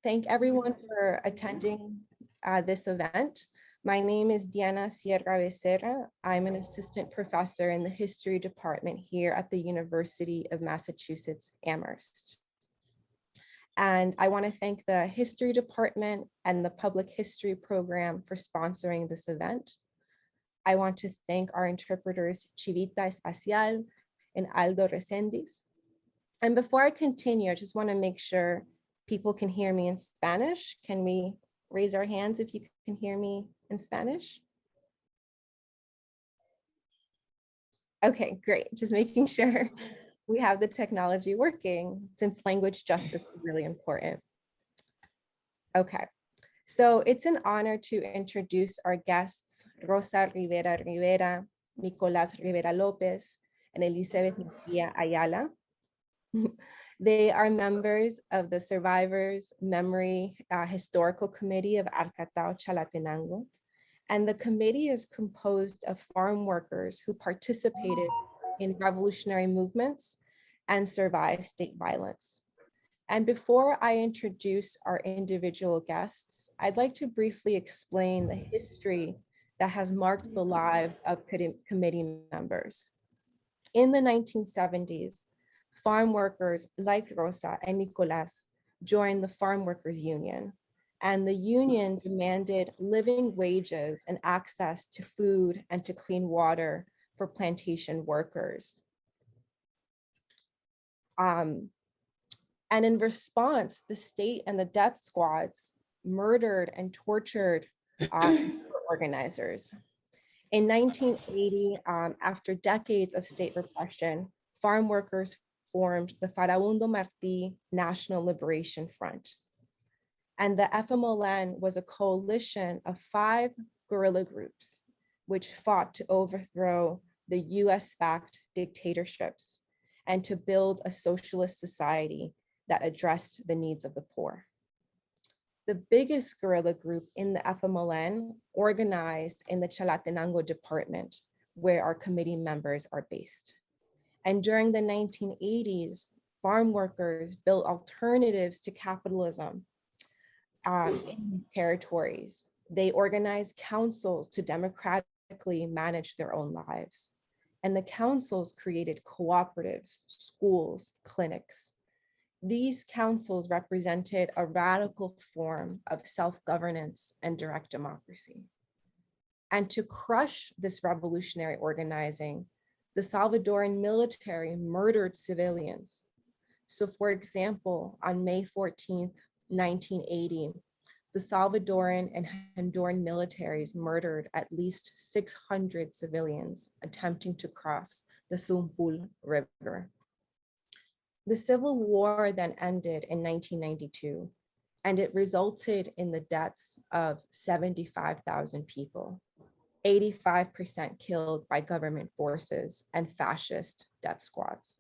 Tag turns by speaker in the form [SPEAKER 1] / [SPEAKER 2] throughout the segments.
[SPEAKER 1] thank everyone for attending this event. My name is Diana Sierra Becerra. I'm an assistant professor in the history department here at the University of Massachusetts, Amherst. And I want to thank the history department and the public history program for sponsoring this event. I want to thank our interpreters, Chivita Espacial and Aldo Resendiz. And before I continue, I just want to make sure people can hear me in Spanish. Can we raise our hands if you can hear me in Spanish? Okay, great. Just making sure we have the technology working, since language justice is really important. Okay, so it's an honor to introduce our guests, Rosa Rivera Rivera, Nicolás Rivera López, and Elizabeth Mejía Ayala. They are members of the Survivors Memory Historical Committee of Arcatao, Chalatenango. And the committee is composed of farm workers who participated in revolutionary movements and survived state violence. And before I introduce our individual guests, I'd like to briefly explain the history that has marked the lives of committee members. In the 1970s, farm workers like Rosa and Nicolás joined the Farm Workers Union, and the union demanded living wages and access to food and to clean water for plantation workers. And in response, the state and the death squads murdered and tortured organizers. In 1980, after decades of state repression, farm workers formed the Farabundo Martí National Liberation Front. And the FMLN was a coalition of 5 guerrilla groups, which fought to overthrow the US-backed dictatorships and to build a socialist society that addressed the needs of the poor. The biggest guerrilla group in the FMLN organized in the Chalatenango department, where our committee members are based. And during the 1980s, farm workers built alternatives to capitalism in these territories. They organized councils to democratically manage their own lives. And the councils created cooperatives, schools, clinics. These councils represented a radical form of self-governance and direct democracy. And to crush this revolutionary organizing, the Salvadoran military murdered civilians. So for example, on May 14th, 1980, the Salvadoran and Honduran militaries murdered at least 600 civilians attempting to cross the Sumpul River. The Civil War then ended in 1992, and it resulted in the deaths of 75,000 people. 85% killed by government forces and fascist death squads.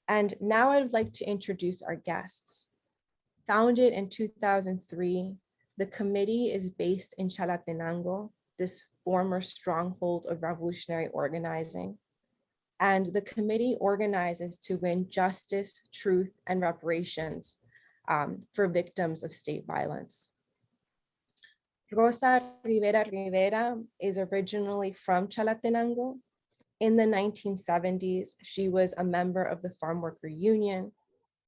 [SPEAKER 1] And now I'd like to introduce our guests. Founded in 2003, the committee is based in Chalatenango, this former stronghold of revolutionary organizing. And the committee organizes to win justice, truth, and reparations for victims of state violence. Rosa Rivera Rivera is originally from Chalatenango. In the 1970s, she was a member of the Farm Worker Union.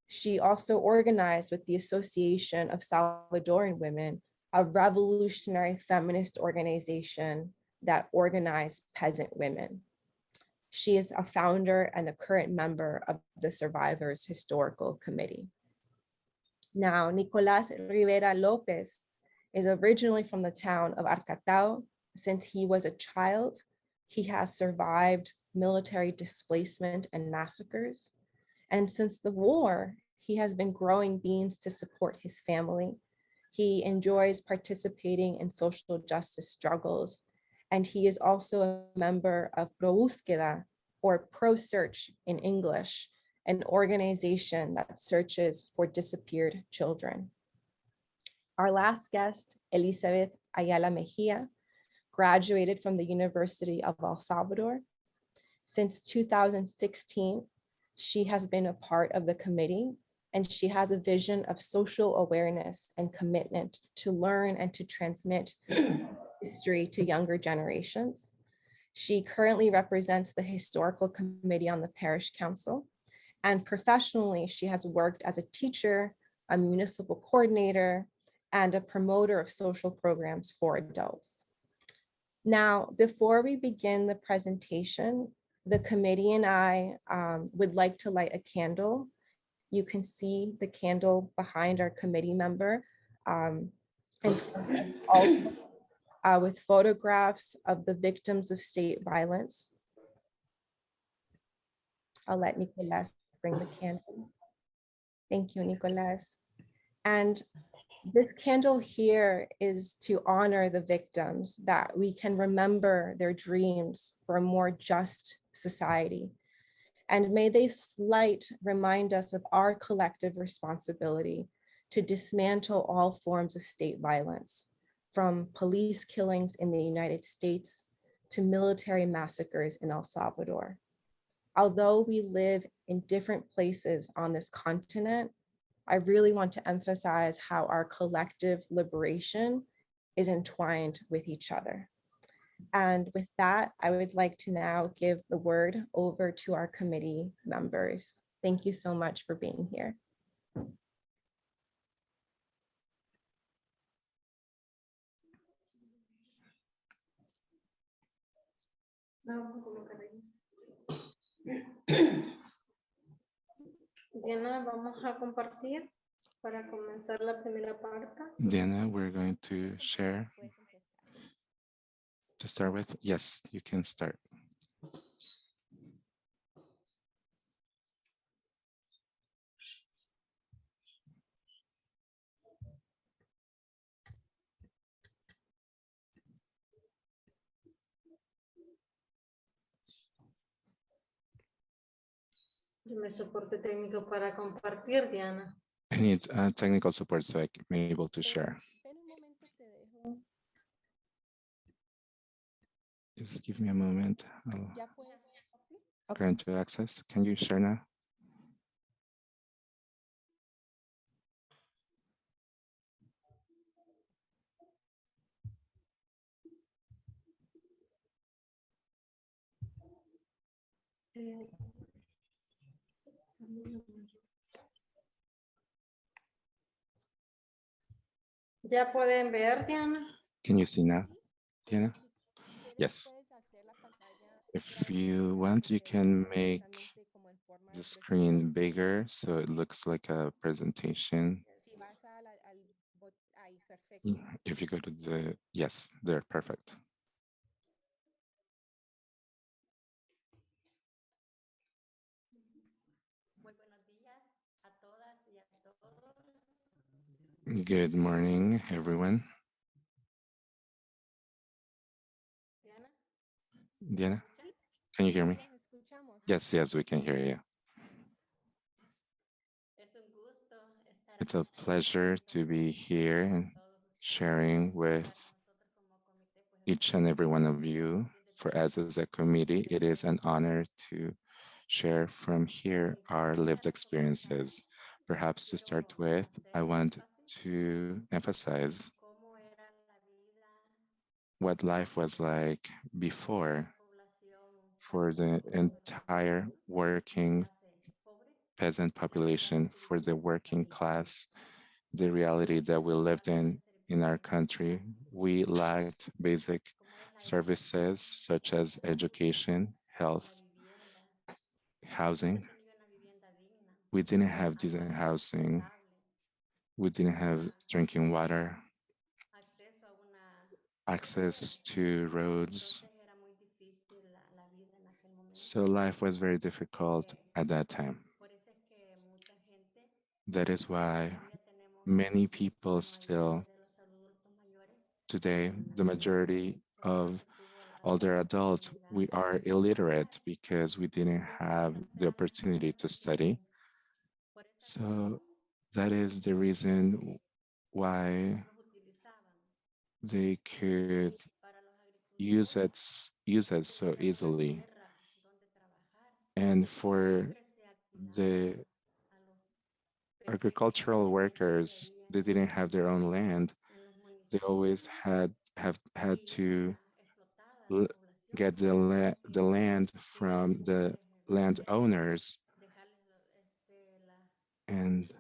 [SPEAKER 1] She also organized with the Association of Salvadoran Women, a revolutionary feminist organization that organized peasant women. She is a founder and a current member of the Survivors Historical Committee. Now, Nicolás Rivera López is originally from the town of Arcatao. Since he was a child, he has survived military displacement and massacres. And since the war, he has been growing beans to support his family. He enjoys participating in social justice struggles. And he is also a member of ProBúsqueda, or Pro-Search in English, an organization that searches for disappeared children. Our last guest, Elizabeth Ayala Mejía, graduated from the University of El Salvador. Since 2016, she has been a part of the committee, and she has a vision of social awareness and commitment to learn and to transmit history to younger generations. She currently represents the Historical Committee on the Parish Council, and professionally, she has worked as a teacher, a municipal coordinator, and a promoter of social programs for adults. Now, before we begin the presentation, the committee and I would like to light a candle. You can see the candle behind our committee member, and also with photographs of the victims of state violence. I'll let Nicolás bring the candle. Thank you, Nicolás. And this candle here is to honor the victims, that we can remember their dreams for a more just society. And may this light remind us of our collective responsibility to dismantle all forms of state violence, from police killings in the United States to military massacres in El Salvador. Although we live in different places on this continent, I really want to emphasize how our collective liberation is entwined with each other. And with that, I would like to now give the word over to our committee members. Thank you so much for being here.
[SPEAKER 2] Diana, vamos a compartir para comenzar la primera parte.
[SPEAKER 3] Diana, we're going to share. To start with, yes, you can start.
[SPEAKER 2] Dime soporte técnico para compartir, Diana.
[SPEAKER 3] I need technical support so I can be able to share. Just give me a moment. I'll grant you access. Can you share now?
[SPEAKER 2] ¿Ya pueden ver, Diana?
[SPEAKER 3] Can you see now, Diana? Yes. If you want, you can make the screen bigger so it looks like a presentation. If you go to the, yes, there, perfect. Good morning, everyone. Diana, can you hear me? Yes, yes, we can hear you. It's a pleasure to be here and sharing with each and every one of you. For us as a committee, it is an honor to share from here our lived experiences. Perhaps to start with, I want to emphasize what life was like before for the entire working peasant population, for the working class, the reality that we lived in our country. We lacked basic services such as education, health, housing. We didn't have decent housing. We didn't have drinking water, access to roads. So life was very difficult at that time. That is why many people still today, the majority of older adults, we are illiterate because we didn't have the opportunity to study. So that is the reason why they could use it so easily. And for the agricultural workers, they didn't have their own land. They always had to l- get the land from the landowners, and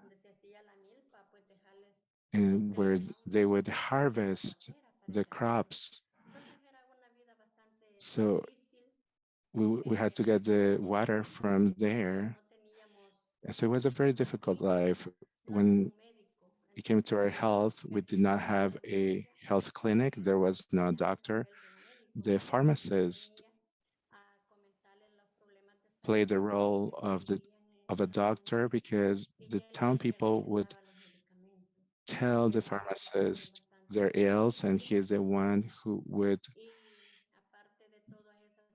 [SPEAKER 3] where they would harvest the crops. So we had to get the water from there. And so it was a very difficult life. When it came to our health, we did not have a health clinic. There was no doctor. The pharmacist played the role of a doctor because the town people would tell the pharmacist their ills, and he is the one who would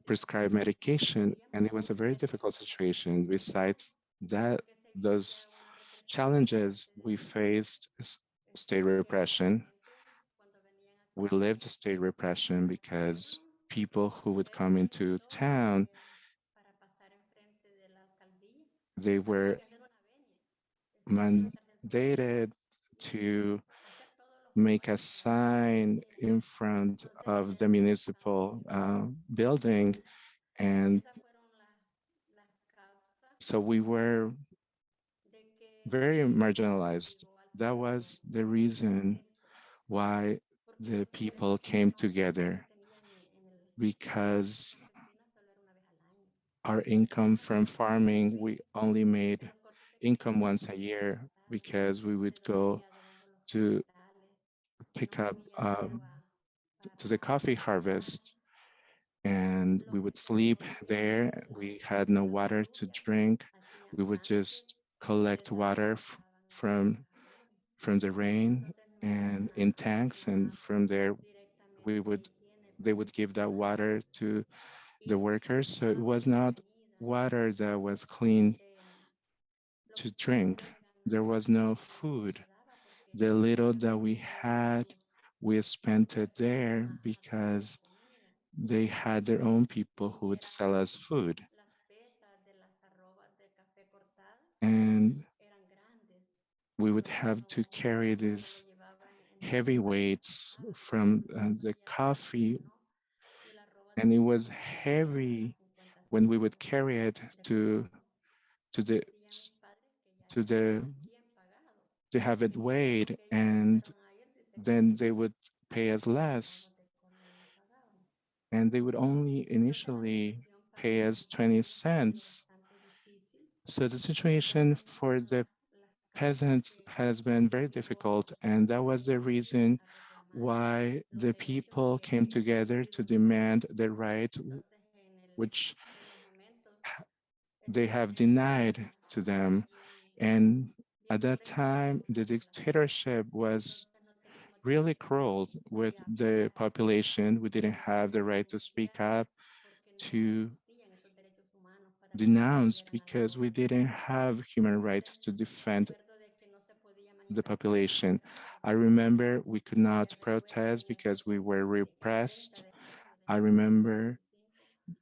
[SPEAKER 3] prescribe medication. And it was a very difficult situation. Besides that, those challenges we faced state repression. We lived state repression because people who would come into town, they were mandated to make a sign in front of the municipal building. And so we were very marginalized. That was the reason why the people came together, because our income from farming, we only made income once a year because we would go to pick up to the coffee harvest, and we would sleep there. We had no water to drink. We would just collect water from the rain and in tanks, and from there we would they would give that water to the workers. So it was not water that was clean to drink. There was no food. The little that we had, we spent it there because they had their own people who would sell us food. And we would have to carry these heavy weights from the coffee, and it was heavy when we would carry it to the to the to have it weighed, and then they would pay us less, and they would only initially pay us 20 cents. So the situation for the peasants has been very difficult, and that was the reason why the people came together to demand the right which they have denied to them. And at that time, the dictatorship was really cruel with the population. We didn't have the right to speak up, to denounce, because we didn't have human rights to defend the population. I remember we could not protest because we were repressed. I remember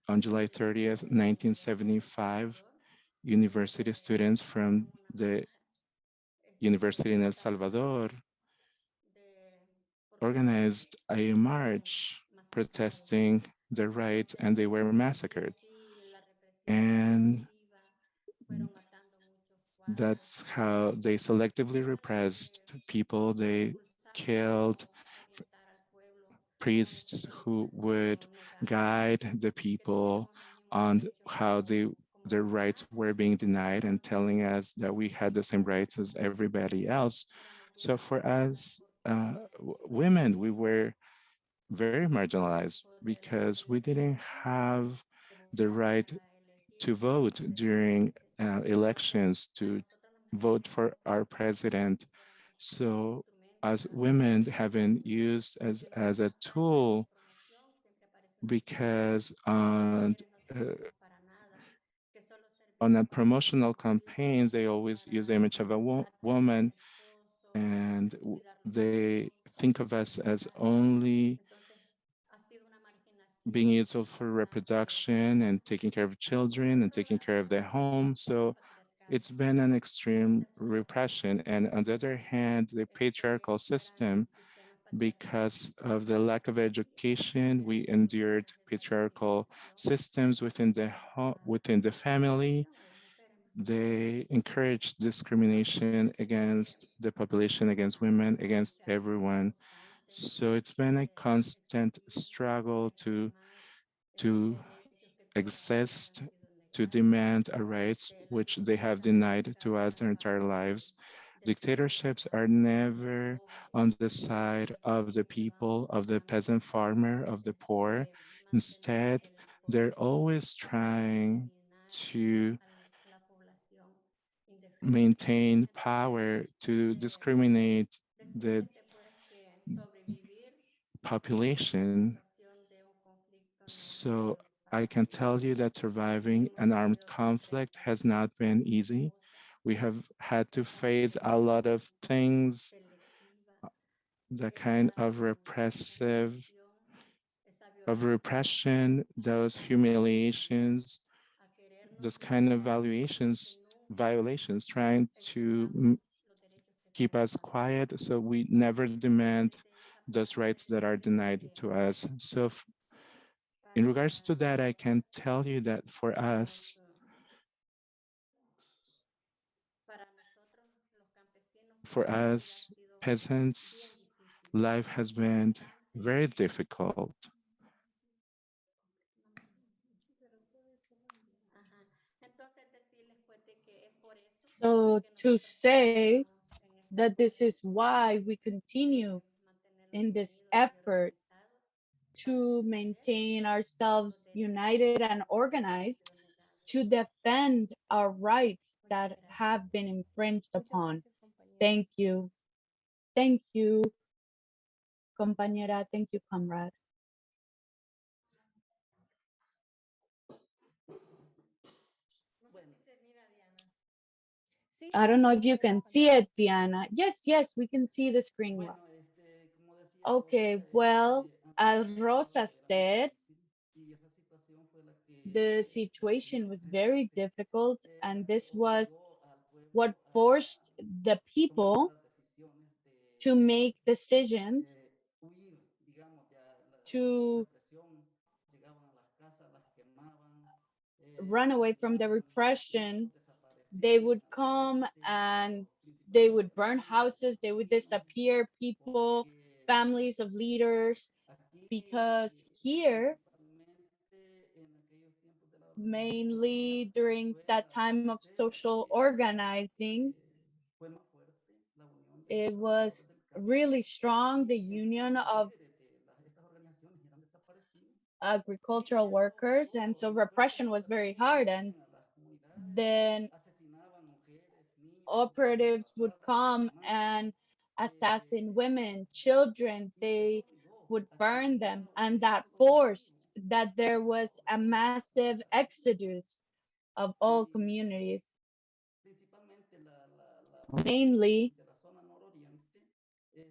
[SPEAKER 3] on July 30th, 1975, university students from the university in El Salvador organized a march protesting their rights, and they were massacred. And that's how they selectively repressed people. They killed priests who would guide the people on how their rights were being denied, and telling us that we had the same rights as everybody else. So for us, women, we were very marginalized because we didn't have the right to vote during elections, to vote for our president. So as women have been used as a tool, because on a promotional campaigns, they always use the image of a woman, and they think of us as only being useful for reproduction and taking care of children and taking care of their home. So It's been an extreme repression. And on the other hand, the patriarchal system, because of the lack of education, we endured patriarchal systems within the family. They encourage discrimination against the population, against women, against everyone. So it's been a constant struggle to exist, to demand our rights, which they have denied to us their entire lives. Dictatorships are never on the side of the people, of the peasant farmer, of the poor. Instead, they're always trying to maintain power, to discriminate the population. So I can tell you that surviving an armed conflict has not been easy. We have had to face a lot of things, the kind of repression, those humiliations, those kind of violations, trying to keep us quiet so we never demand those rights that are denied to us. So in regards to that, I can tell you that for us peasants, life has been very difficult.
[SPEAKER 4] So to say that this is why we continue in this effort to maintain ourselves united and organized to defend our rights that have been infringed
[SPEAKER 1] Muchas
[SPEAKER 4] upon.
[SPEAKER 1] gracias, compañera.
[SPEAKER 4] Thank you. Thank you, compañera. Thank you, comrade.
[SPEAKER 1] Sí,
[SPEAKER 4] I don't know if
[SPEAKER 1] se
[SPEAKER 4] you
[SPEAKER 1] ve,
[SPEAKER 4] can see
[SPEAKER 1] compañera.
[SPEAKER 4] it, Diana. Yes, yes, we can see the screen well. Okay, well, as Rosa said, the situation was very difficult, and this was what forced the people to make decisions to run away from the repression. They would come and they would burn houses, they would disappear people, families of leaders, because here, mainly during that time of social organizing, it was really strong, the union of agricultural workers, and so repression was very hard. And then operatives would come and assassin women, children, they would burn them, and that forced that there was a massive exodus of all communities, mainly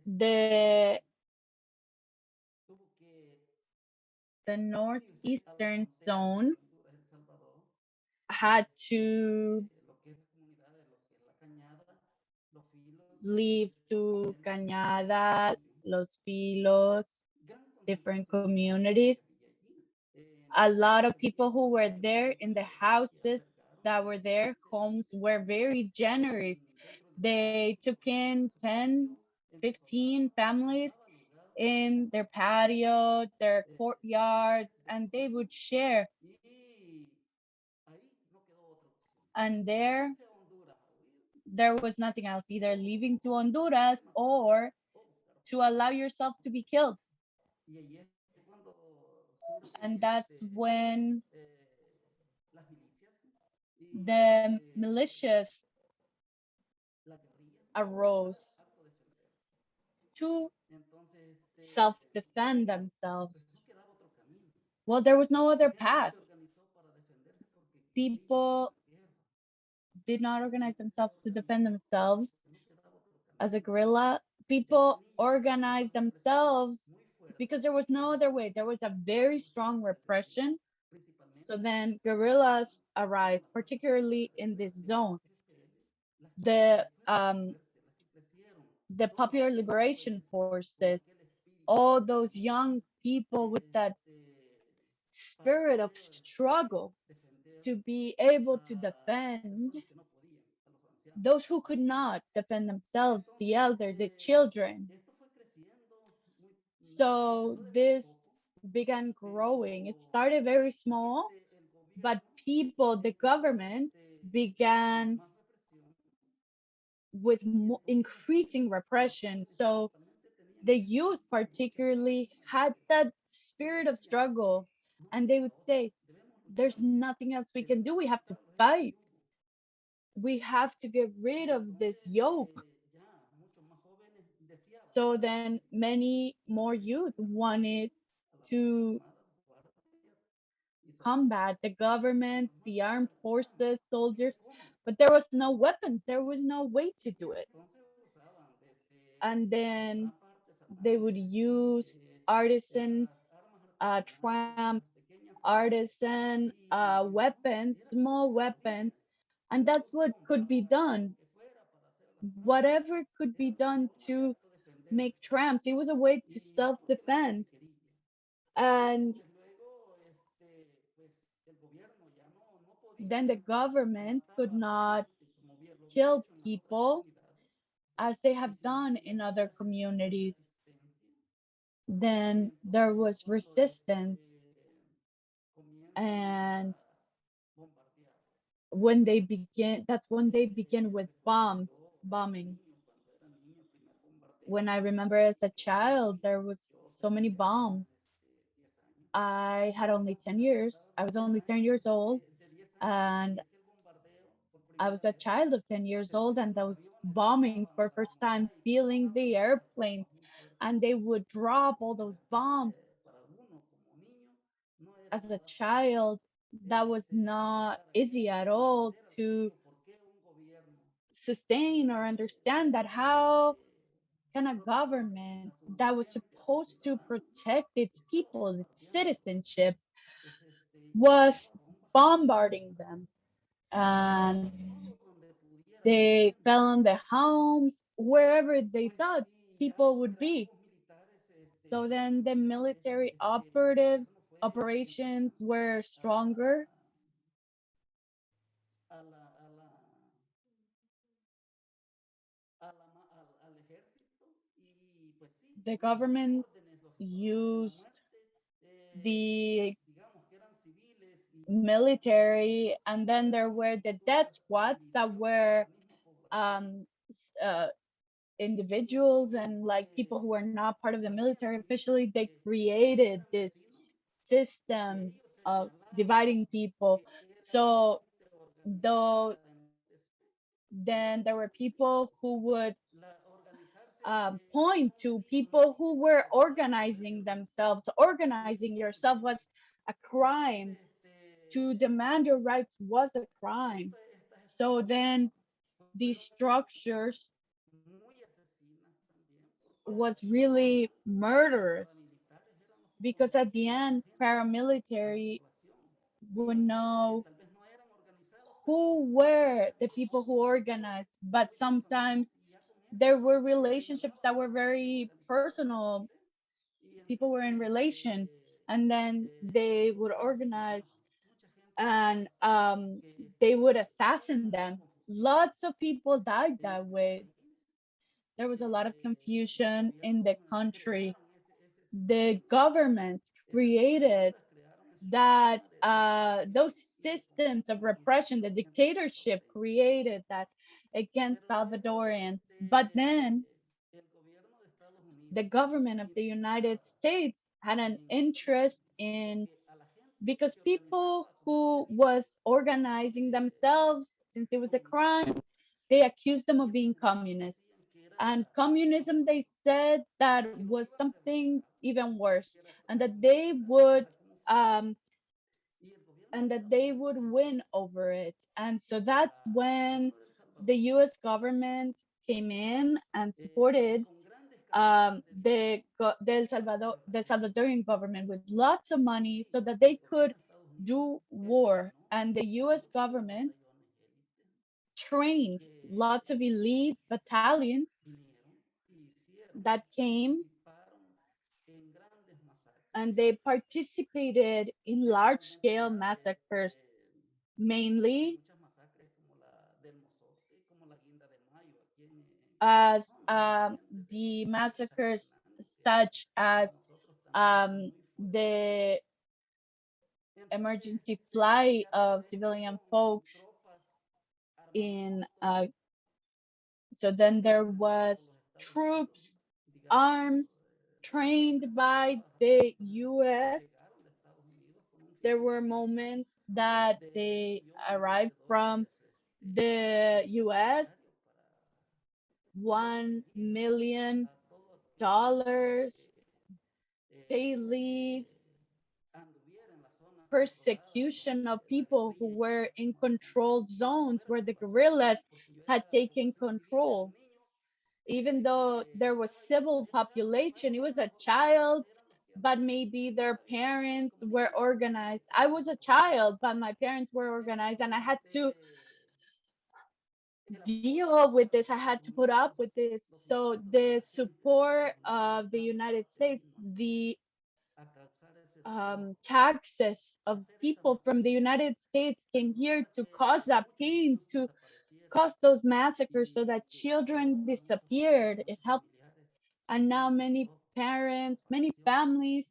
[SPEAKER 4] the the northeastern zone had to leave to Cañada, Los Filos, different communities. A lot of people who were there in the houses that were there, homes were very generous. They took in 10, 15 families in their patio, their courtyards, and they would share. And there was nothing else, either leaving to Honduras or to allow yourself to be killed. And that's when the militias arose to self-defend themselves. Well, there was no other path. People did not organize themselves to defend themselves as a guerrilla. People organized themselves because there was no other way. There was a very strong repression. So then guerrillas arrived, particularly in this zone. the um, the Popular Liberation Forces, all those young people with that spirit of struggle to be able to defend those who could not defend themselves, the elder, the children. So this began growing. It started very small, but people, the government began with increasing repression. So the youth particularly had that spirit of struggle, and they would say, there's nothing else we can do. We have to fight. We have to get rid of this yoke. So then many more youth wanted to combat the government, the armed forces, soldiers, but there was no weapons. There was no way to do it. And then they would use artisan tramps, artisan weapons, small weapons, and that's what could be done. Whatever could be done to make tramps, it was a way to self-defend. And then the government could not kill people as they have done in other communities. Then there was resistance, and when they begin, that's when they begin with bombing. When I remember as a child, there was so many bombs. I had only 10 years. I was only 10 years old, and I was a child of 10 years old, and those bombings for first time feeling the airplanes, and they would drop all those bombs. As a child, that was not easy at all to sustain or understand that. How can a government that was supposed to protect its people, its citizenship, was bombarding them, and they fell on their homes wherever they thought people would be. So then the military operations were stronger. The government used the military, and then there were the death squads that were um, individuals and like people who were not part of the military officially. They created this system of dividing people. So though then there were people who would point to people who were organizing themselves. Organizing yourself was a crime. To demand your rights was a crime. So then these structures was really murderous, because at the end paramilitary would know who were the people who organized, but sometimes there were relationships that were very personal. People were in relation, and then they would organize, and they would assassin them. Lots of people died that way. There was a lot of confusion in the country. The government created that those systems of repression, the dictatorship created that against Salvadorians. But then the government of the United States had an interest in, because people who was organizing themselves, since it was a crime, they accused them of being communists. And communism, they said that was something even worse, and that um, they would win over it. And so that's when the U.S. government came in and supported the Salvadorian government with lots of money so that they could do war. And the U.S. government trained lots of elite battalions that came and they participated in large-scale massacres, mainly as the massacres such as the emergency flight of civilian folks in so then there was troops, arms trained by the US. There were moments that they arrived from the US, $1 million daily persecution of people who were in controlled zones where the guerrillas had taken control. Even though there was civil population, it was a child, but maybe their parents were organized. I was a child, but my parents were organized, and I had to deal with this. I had to put up with this. So the support of the United States, the taxes of people from the United States came here to cause that pain, to cause those massacres so that children disappeared. It helped. And now many parents, many families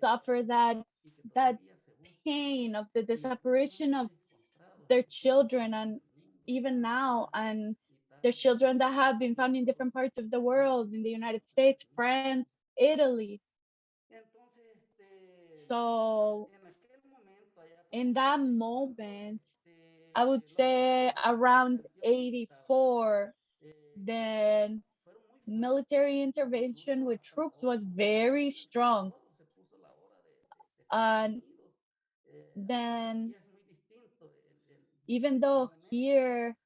[SPEAKER 4] suffer that pain of the disappearation of their children, and even now, and their children that have been found in different parts of the world, in the United States, France, Italy. So in that moment, I would say around 84, then military intervention with troops was very strong. And then, even though here,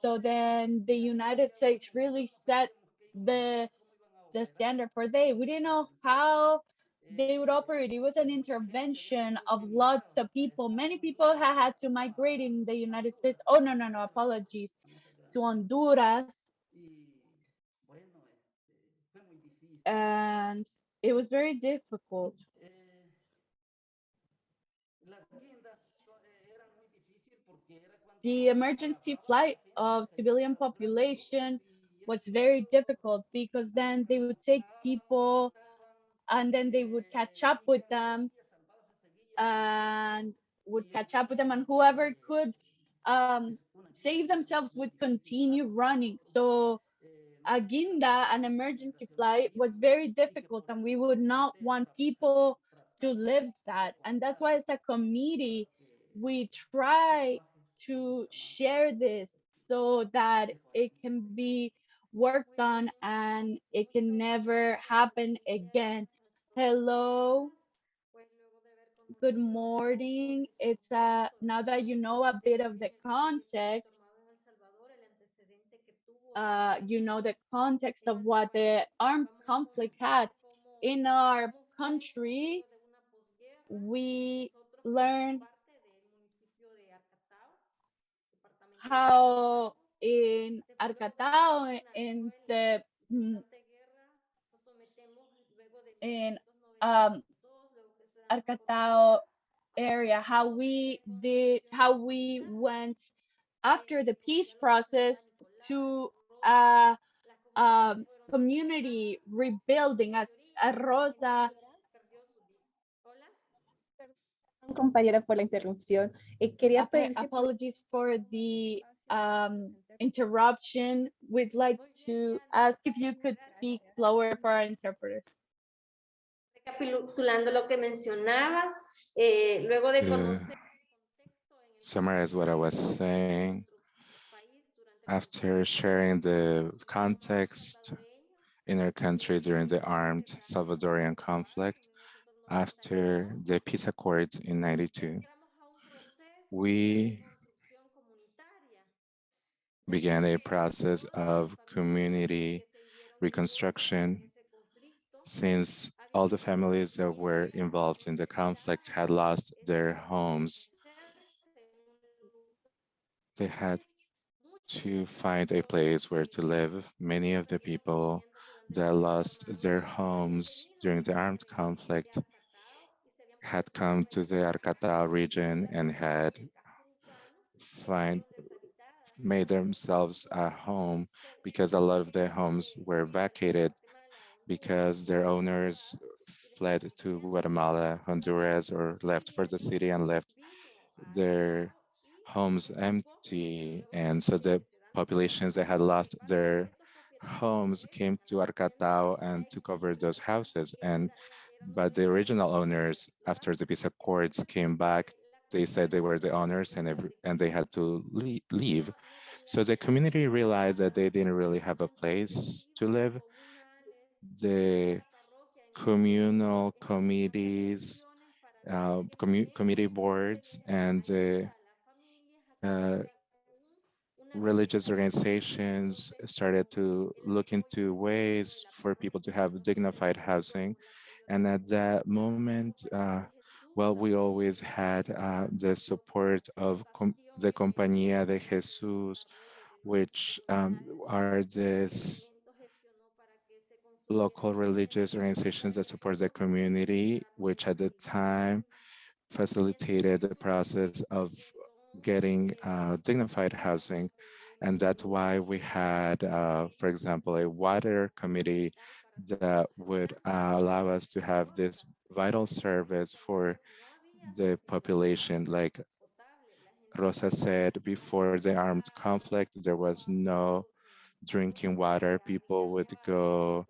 [SPEAKER 4] so then the United States really set the the standard for they. We didn't know how they would operate. It was an intervention of lots of people. Many people had to migrate in the United States. Oh, no, no, no, apologies. To Honduras. And it was very difficult. The emergency flight of civilian population was very difficult because then they would take people and then they would catch up with them and and whoever could save themselves would continue running. So Aginda, an emergency flight, was very difficult, and we would not want people to live that. And that's why, as a committee, we try to share this so that it can be worked on and it can never happen again. Hello, good morning. It's now that you know a bit of the context, you know the context of what the armed conflict had in our country. We learned how in Arcatao, in the in Arcatao area, how we went after the peace process to a community rebuilding as a Rosa.
[SPEAKER 1] Compañera, por la interrupción. Quería pedir
[SPEAKER 4] Apologies for the interruption. We'd like to ask if you could speak slower for our interpreters.
[SPEAKER 2] Recapitulando lo que mencionaba, luego de conocer
[SPEAKER 3] summarize what I was saying. After sharing the context in our country during the armed Salvadorian conflict, after the peace accords in 92, we began a process of community reconstruction since all the families that were involved in the conflict had lost their homes they had to find a place where to live. Many of the people that lost their homes during the armed conflict had come to the Arcatao region and had find made themselves a home because a lot of their homes were vacated because their owners fled to Guatemala, Honduras, or left for the city and left their homes empty. And so the populations that had lost their homes came to Arcatao and took over those houses. And but the original owners, after the peace accords came back, they said they were the owners and they had to leave. So the community realized that they didn't really have a place to live. The communal committees, committee boards, and the uh, religious organizations started to look into ways for people to have dignified housing. And at that moment, well, we always had the support of the Compañía de Jesús, which are this local religious organizations that support the community, which at the time facilitated the process of getting dignified housing. And that's why we had, for example, a water committee that would allow us to have this vital service for the population. Like Rosa said, before the armed conflict, there was no drinking water. People would go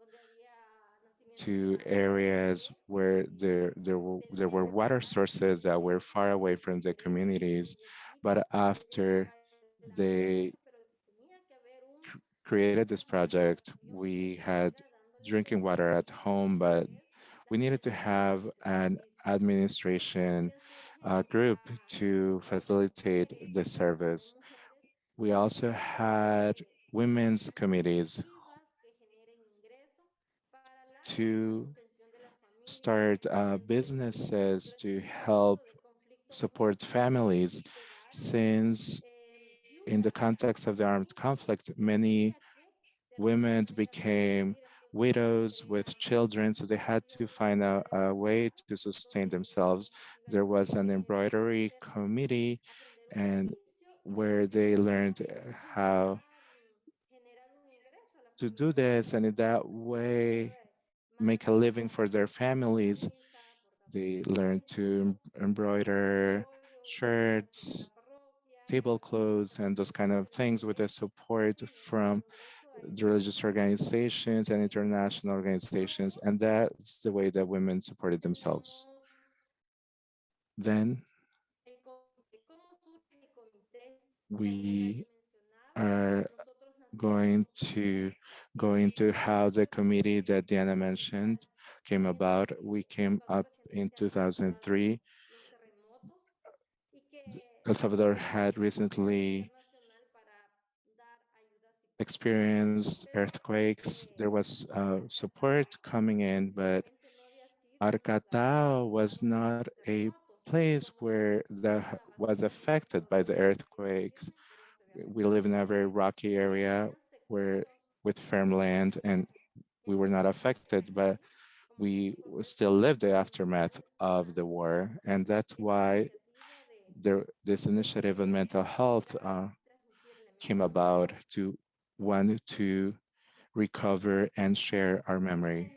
[SPEAKER 3] to areas where there were water sources that were far away from the communities. But after they created this project, we had drinking water at home, but we needed to have an administration group to facilitate the service. We also had women's committees to start businesses to help support families, since in the context of the armed conflict, many women became widows with children, so they had to find a way to sustain themselves. There was an embroidery committee and where they learned how to do this, and in that way make a living for their families. They learned to embroider shirts, tablecloths, and those kind of things with the support from the religious organizations and international organizations. And that's the way that women supported themselves. Then we are going to go into how the committee that Diana mentioned came about. We came up in 2003. El Salvador had recently experienced earthquakes. There was support coming in, but Arcatao was not a place where that was affected by the earthquakes. We live in a very rocky area where with firm land, and we were not affected, but we still lived the aftermath of the war. And that's why this initiative on mental health came about to want to recover and share our memory.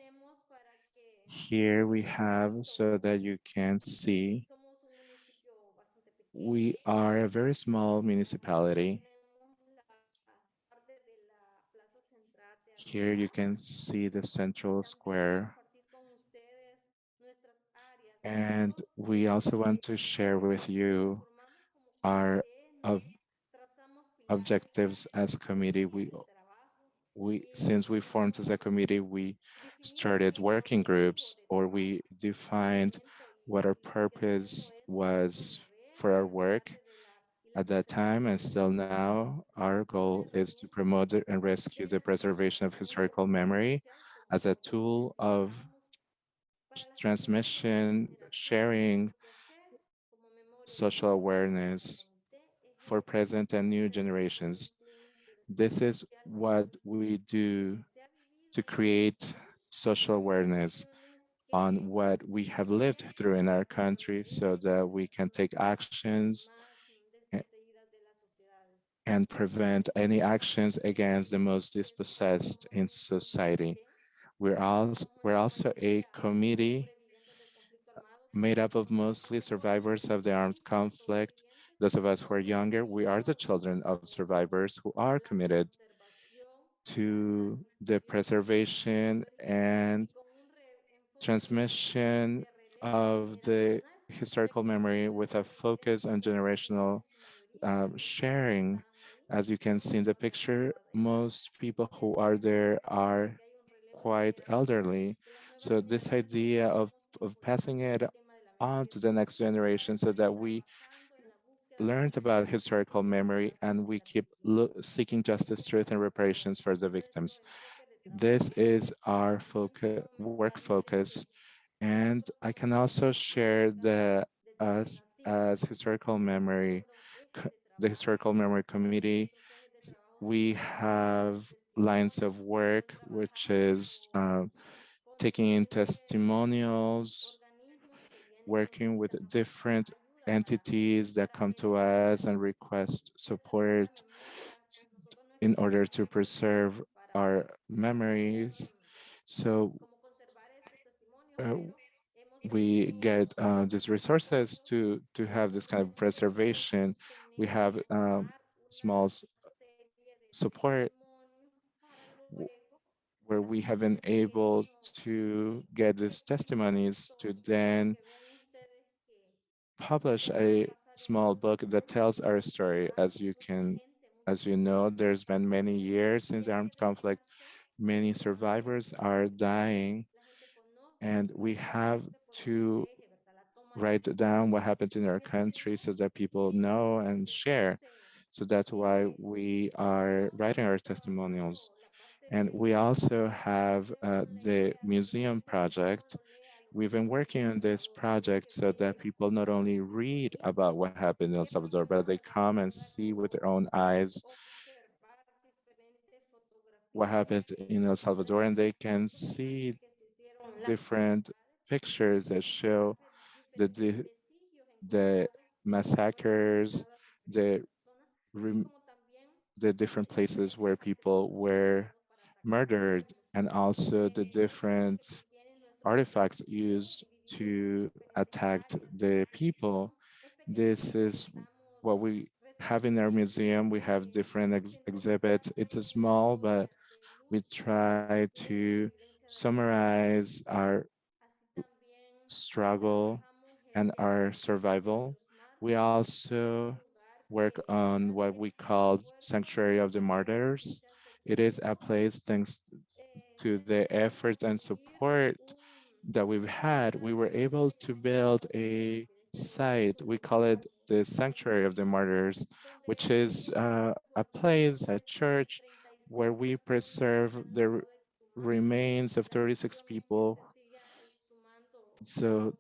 [SPEAKER 3] Here we have so that you can see we are a very small municipality. Here you can see the central square. And we also want to share with you our ob objectives as committee. Since we formed as a committee, we started working groups, or we defined what our purpose was for our work at that time and still now. Our goal is to promote and rescue the preservation of historical memory as a tool of transmission, sharing, social awareness for present and new generations. This is what we do to create social awareness on what we have lived through in our country so that we can take actions and prevent any actions against the most dispossessed in society. We're also a committee made up of mostly survivors of the armed conflict. Those of us who are younger, we are the children of survivors who are committed to the preservation and transmission of the historical memory with a focus on generational sharing. As you can see in the picture, most people who are there are quite elderly. So this idea of passing it on to the next generation so that we learned about historical memory and we keep seeking justice, truth, and reparations for the victims. This is our work focus. And I can also share that us as the historical memory committee, we have lines of work, which is taking in testimonials, working with different entities that come to us and request support in order to preserve our memories. So uh, we get these resources to have this kind of preservation. We have small support where we have been able to get these testimonies to then publish a small book that tells our story. As you know, there's been many years since the armed conflict. Many survivors are dying, and we have to write down what happened in our country so that people know and share. So that's why we are writing our testimonials. And we also have the museum project. We've been working on this project so that people not only read about what happened in El Salvador, but they come and see with their own eyes what happened in El Salvador, and they can see different pictures that show the the massacres, the the different places where people were murdered, and also the different artifacts used to attack the people. This is what we have in our museum. We have different exhibits. It's small, but we try to summarize our struggle and our survival. We also work on what we call Sanctuary of the Martyrs. It is a place thanks to the efforts and support that we've had, we were able to build a site. We call it the Sanctuary of the Martyrs, which is a place, a church, where we preserve the remains of 36 people. So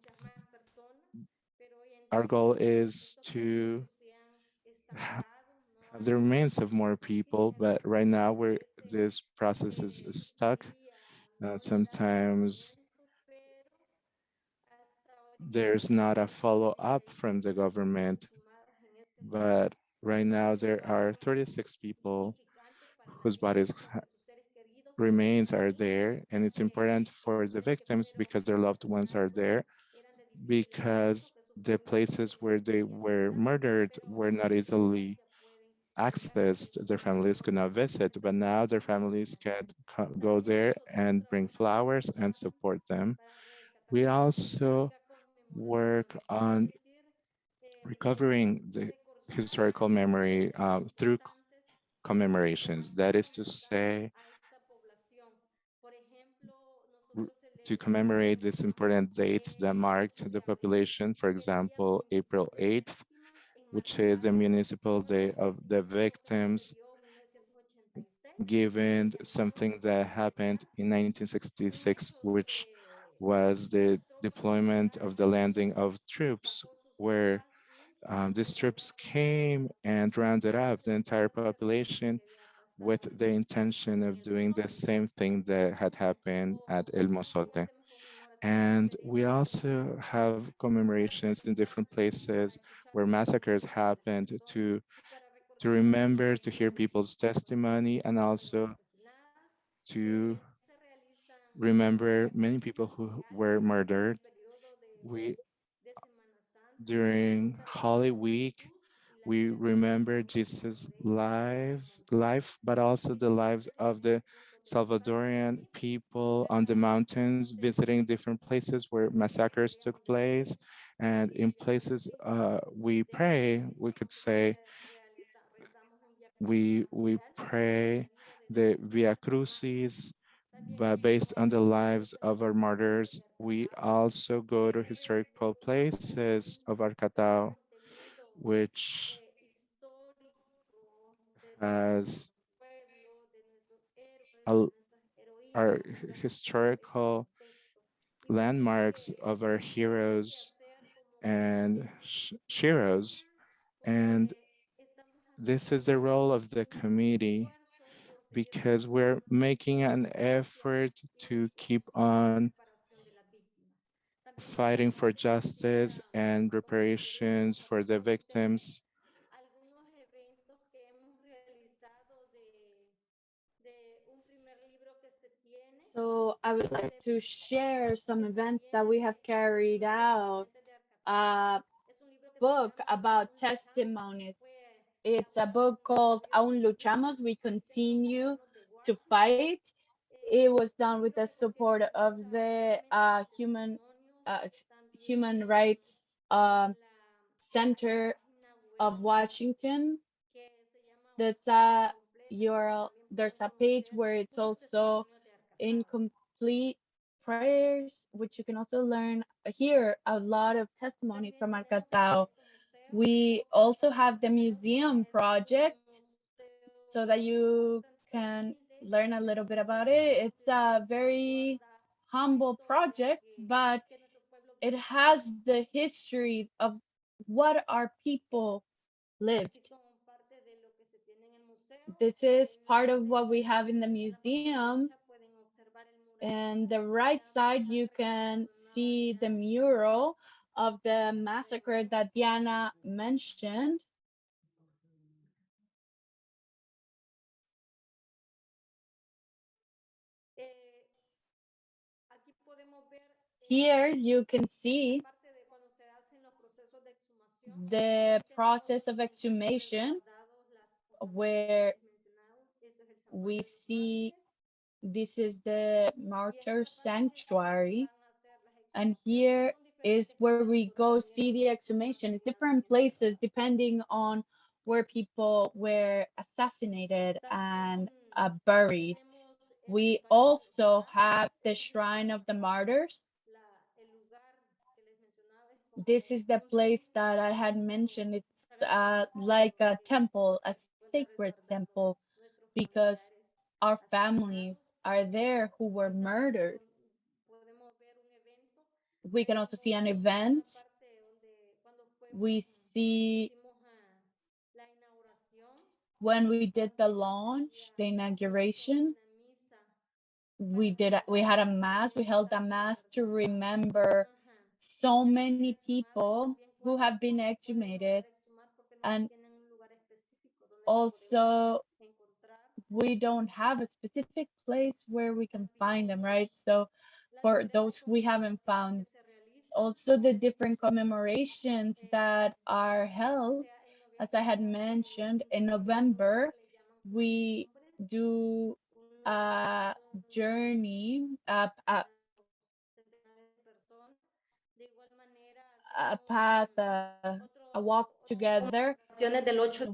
[SPEAKER 3] our goal is to have the remains of more people, but right now this process is stuck. Sometimes there's not a follow-up from the government, but right now there are 36 people whose bodies remains are there, and it's important for the victims because their loved ones are there, because the places where they were murdered were not easily accessed. Their families could not visit, but now their families can go there and bring flowers and support them. We also work on recovering the historical memory through commemorations. That is to say, to commemorate these important dates that marked the population, for example, April 8th, which is the Municipal Day of the Victims, given something that happened in 1966, which was the deployment of the landing of troops, where These troops came and rounded up the entire population with the intention of doing the same thing that had happened at El Mozote. And we also have commemorations in different places where massacres happened to remember, to hear people's testimony, and also to remember many people who were murdered. We, during Holy Week, we remember Jesus' life, but also the lives of the Salvadorian people on the mountains, visiting different places where massacres took place. And in places we pray, we could say, we pray the Via Crucis, but based on the lives of our martyrs, we also go to historical places of Arcatao, which has a, our historical landmarks of our heroes and sheroes. And this is the role of the committee because we're making an effort to keep on fighting for justice and reparations for the victims.
[SPEAKER 4] So I would like to share some events that we have carried out. A book about testimonies. It's a book called Aún Luchamos, We Continue to Fight. It was done with the support of the Human Rights Center of Washington. There's a there's a page where it's also incomplete prayers, which you can also learn here a lot of testimonies from Arcatao. We also have the museum project so that you can learn a little bit about it. It's a very humble project, but it has the history of what our people lived. This is part of what we have in the museum. And the right side, you can see the mural of the massacre that Diana mentioned. Here you can see the process of exhumation where we see this is the martyr sanctuary, and here is where we go see the exhumation. It's different places depending on where people were assassinated and buried. We also have the Shrine of the Martyrs. This is the place that I had mentioned. It's like a temple, a sacred temple, because our families are there who were murdered. We can also see an event. We see when we did the launch, the inauguration, we had a mass, we held a mass to remember so many people who have been exhumated, and also we don't have a specific place where we can find them, right? So for those we haven't found, also the different commemorations that are held, as I had mentioned, in November, we do a journey, a path, a walk together.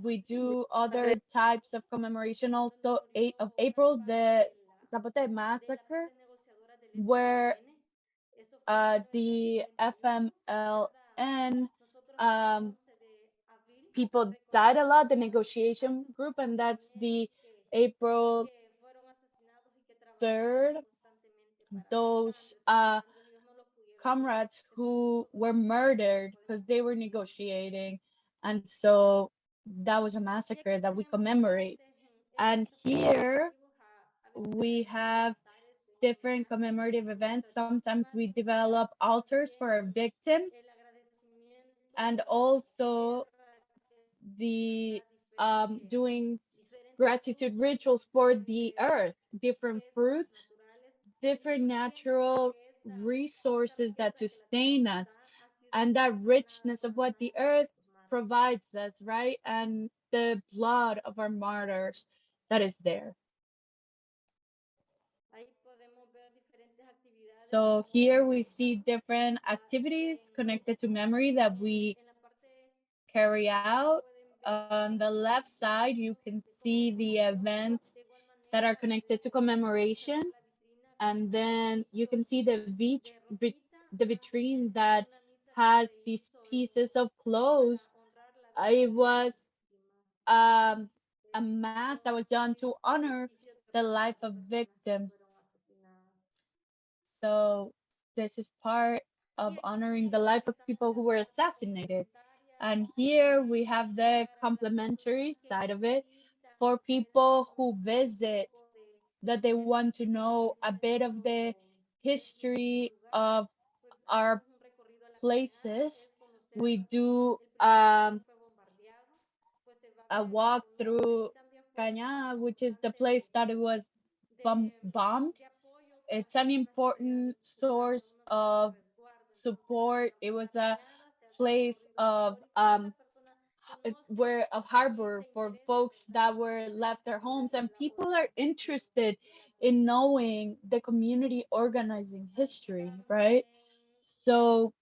[SPEAKER 4] We do other types of commemoration also, 8th of April, the Zapote massacre, where the FMLN people died a lot, the negotiation group, and that's the April 3rd. Those comrades who were murdered because they were negotiating. And so that was a massacre that we commemorate. And here we have different commemorative events. Sometimes we develop altars for our victims, and also the doing gratitude rituals for the earth, different fruits, different natural resources that sustain us, and that richness of what the earth provides us, right? And the blood of our martyrs that is there. So here we see different activities connected to memory that we carry out. On the left side, you can see the events that are connected to commemoration. And then you can see the vitrine that has these pieces of clothes. It was um, a mass that was done to honor the life of victims. So this is part of honoring the life of people who were assassinated. And here we have the complementary side of it for people who visit, that they want to know a bit of the history of our places. We do a walk through Cañada, which is the place that it was bombed. It's an important source of support. It was a place of where of harbor for folks that were left their homes, and people are interested in knowing the community organizing history, right? So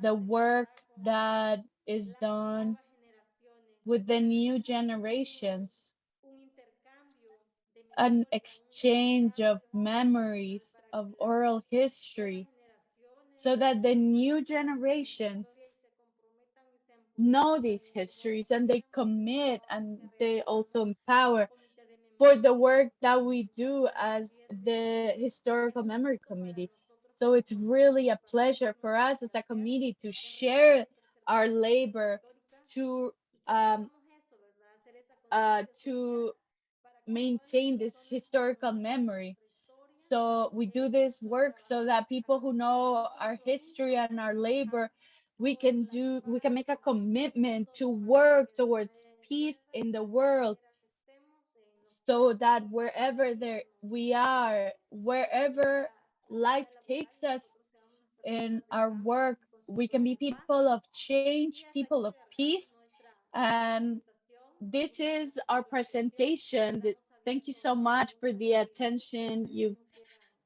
[SPEAKER 4] the work that is done with the new generations, an exchange of memories of oral history, so that the new generations know these histories and they commit and they also empower for the work that we do as the Historical Memory Committee. So it's really a pleasure for us as a committee to share our labor to to maintain this historical memory. So we do this work so that people who know our history and our labor, we can make a commitment to work towards peace in the world, so that wherever there we are, wherever life takes us in our work, we can be people of change, people of peace. And this is our presentation. Thank you so much for the attention you've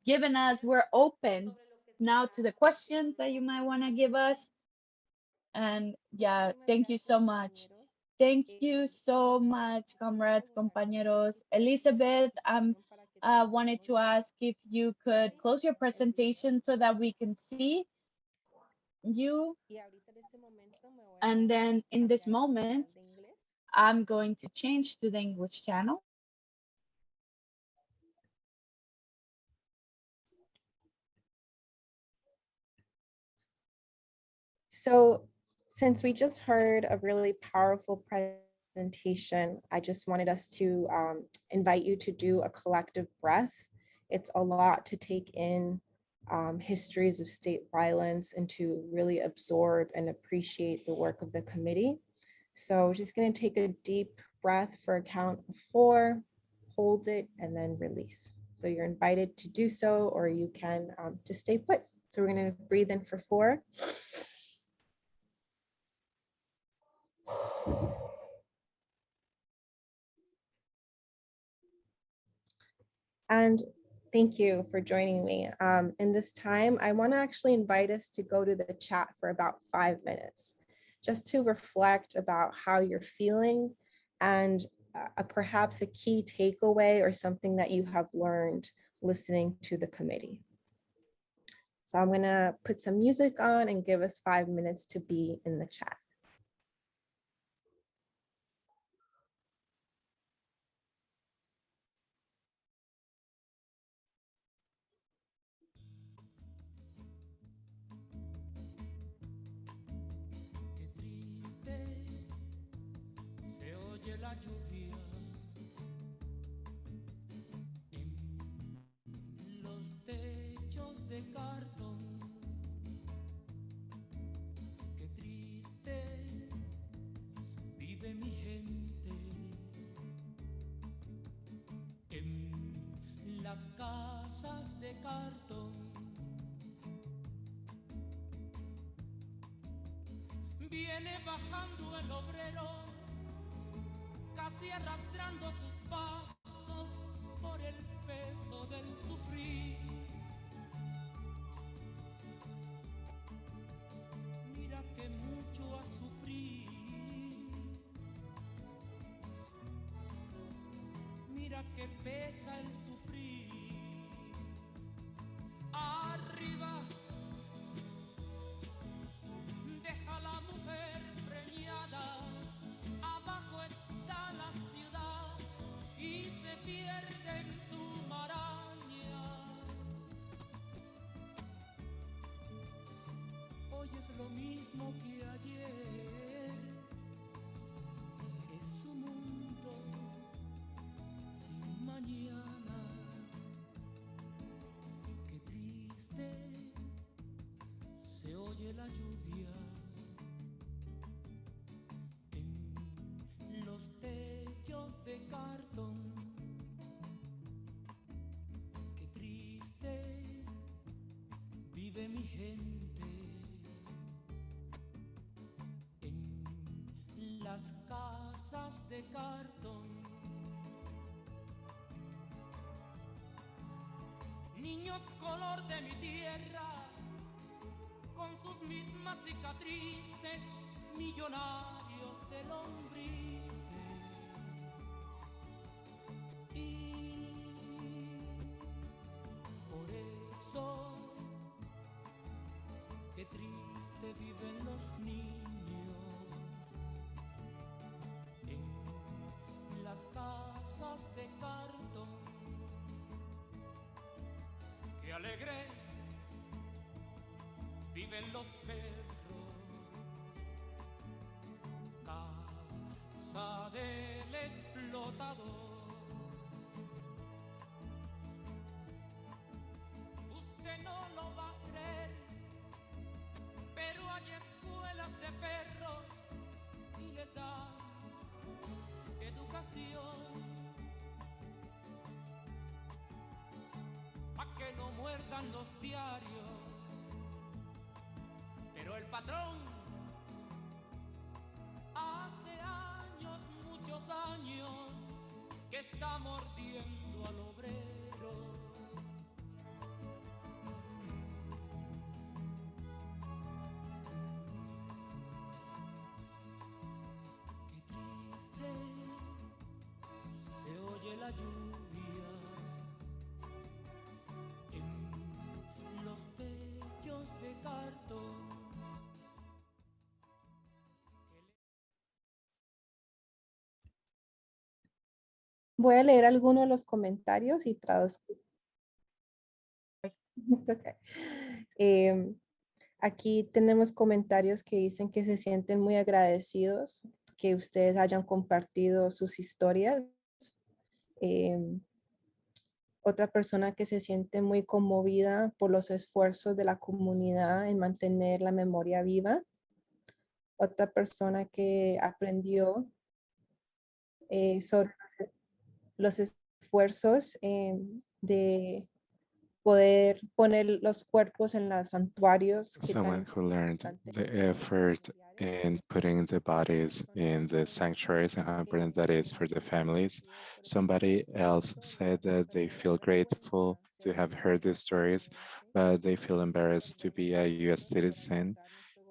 [SPEAKER 4] given us. We're open now to the questions that you might want to give us. And yeah, thank you so much. Thank you so much, comrades, compañeros. Elizabeth, wanted to ask if you could close your presentation so that we can see you. And then in this moment, I'm going to change to the English channel.
[SPEAKER 1] So since we just heard a really powerful presentation, I just wanted us to invite you to do a collective breath. It's a lot to take in, histories of state violence, and to really absorb and appreciate the work of the committee. So we're just going to take a deep breath for a count of 4, hold it, and then release. So you're invited to do so, or you can just stay put. So we're going to breathe in for 4. And thank you for joining me. In this time, I want to actually invite us to go to the chat for about 5 minutes, just to reflect about how you're feeling, and perhaps a key takeaway or something that you have learned listening to the committee. So I'm going to put some music on and give us 5 minutes to be in the chat.
[SPEAKER 5] las casas de cartón. Viene bajando el obrero, casi arrastrando sus pasos por el peso del sufrir. Mira que mucho ha sufrido, mira que pesa el sufrir. Arriba deja la mujer preñada, abajo está la ciudad y se pierde en su maraña. Hoy es lo mismo que ayer, es un mundo sin mañana. Qué triste se oye la lluvia en los techos de cartón. Qué triste vive mi gente en las casas de cartón. Niños color de mi tierra, con sus mismas cicatrices, millonarios de lombrices. Y por eso, qué triste viven los niños en las casas de cartón. Qué alegre viven los perros, casa del explotador. Usted no lo va a creer, pero hay escuelas de perros y les dan educación pa' que no muerdan los diarios. Pero el patrón hace años, muchos años, que está mordiendo al obrero. Qué triste se oye la lluvia en los techos de cartón.
[SPEAKER 1] Voy a leer algunos de los comentarios y traducir. Okay. Aquí tenemos comentarios que dicen que se sienten muy agradecidos que ustedes hayan compartido sus historias. Otra persona que se siente muy conmovida por los esfuerzos de la comunidad en mantener la memoria viva. Otra persona que aprendió sobre los esfuerzos de poder poner los cuerpos en los santuarios.
[SPEAKER 3] Someone who learned the effort in putting the bodies in the sanctuaries and how important that is for the families. Somebody else said that they feel grateful to have heard these stories, but they feel embarrassed to be a US citizen,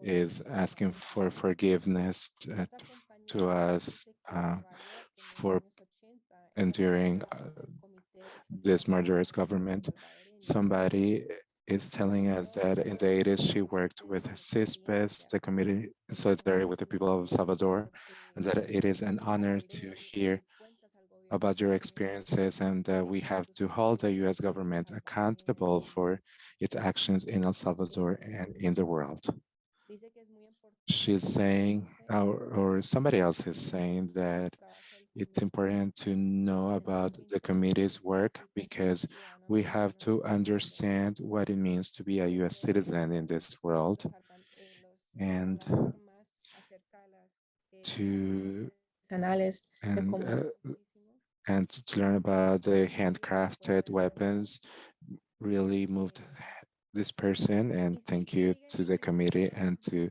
[SPEAKER 3] is asking for forgiveness to us for enduring this murderous government. Somebody is telling us that in the 80s she worked with CISPES, the committee in solidarity with the people of Salvador, and that it is an honor to hear about your experiences, and we have to hold the US government accountable for its actions in El Salvador and in the world. She's saying, or somebody else is saying that it's important to know about the committee's work because we have to understand what it means to be a US citizen in this world and to and to learn about the handcrafted weapons really moved this person. And thank you to the committee and to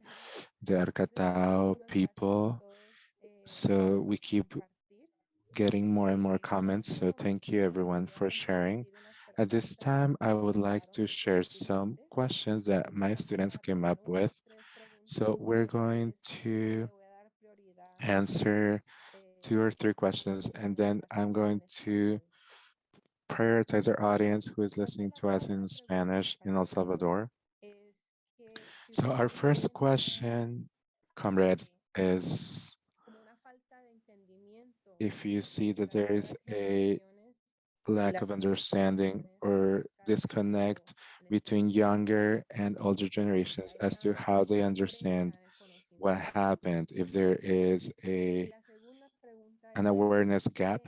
[SPEAKER 3] the Arcatao people. So we keep getting more and more comments. So thank you everyone for sharing. At this time, I would like to share some questions that my students came up with. So we're going to answer 2 or 3 questions, and then I'm going to prioritize our audience who is listening to us in Spanish in El Salvador. So our first question, comrade, is if you see that there is a lack of understanding or disconnect between younger and older generations as to how they understand what happened, if there is an awareness gap.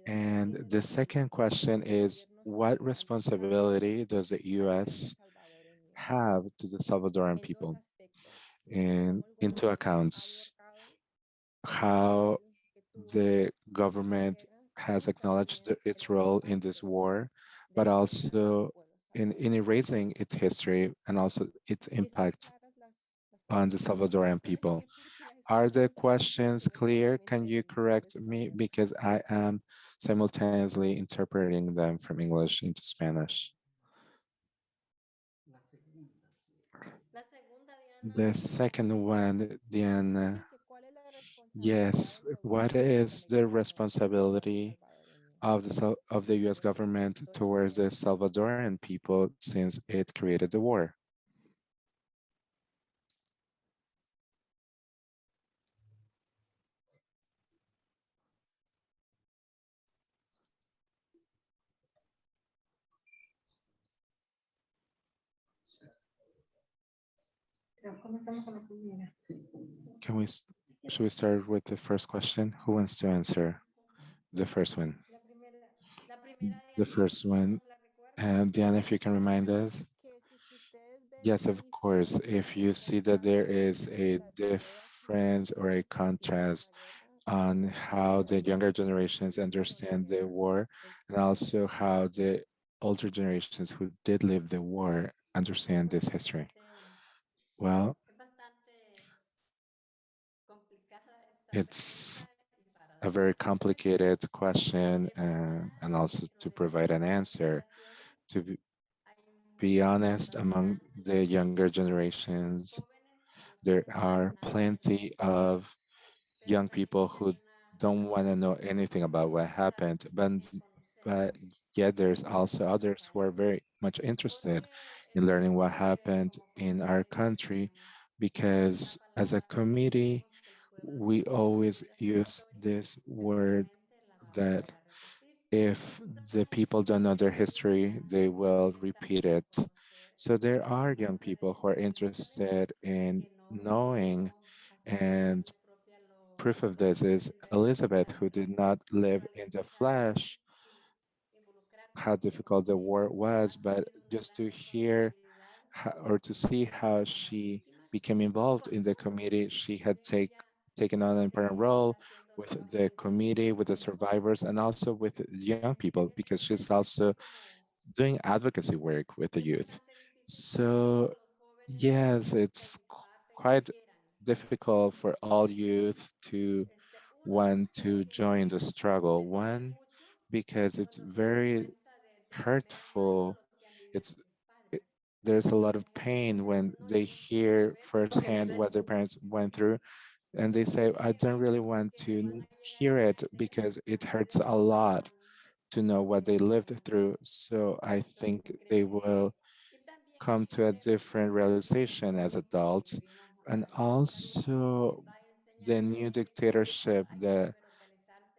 [SPEAKER 3] And the second question is, what responsibility does the US have to the Salvadoran people and into accounts how the government has acknowledged its role in this war, but also in erasing its history and also its impact on the Salvadoran people. Are the questions clear? Can you correct me? Because I am simultaneously interpreting them from English into Spanish. The second one, Diana. Yes, what is the responsibility of of the US government towards the Salvadoran people since it created the war? Can we, should we start with the first question? Who wants to answer the first one? The first one, Diana, if you can remind us. Yes, of course. If you see that there is a difference or a contrast on how the younger generations understand the war and also how the older generations who did live the war understand this history. Well, it's a very complicated question and also to provide an answer. To be honest, among the younger generations, there are plenty of young people who don't want to know anything about what happened, but yet there's also others who are very much interested in learning what happened in our country because as a committee, we always use this word that if the people don't know their history, they will repeat it. So there are young people who are interested in knowing, and proof of this is Elizabeth, who did not live in the flesh, how difficult the war was, but just to hear or to see how she became involved in the committee, she had taken on an important role with the committee, with the survivors, and also with young people, because she's also doing advocacy work with the youth. So yes, it's quite difficult for all youth to want to join the struggle. One, because it's very hurtful. It's it, there's a lot of pain when they hear firsthand what their parents went through, and they say, "I don't really want to hear it because it hurts a lot to know what they lived through." So I think they will come to a different realization as adults, and also the new dictatorship that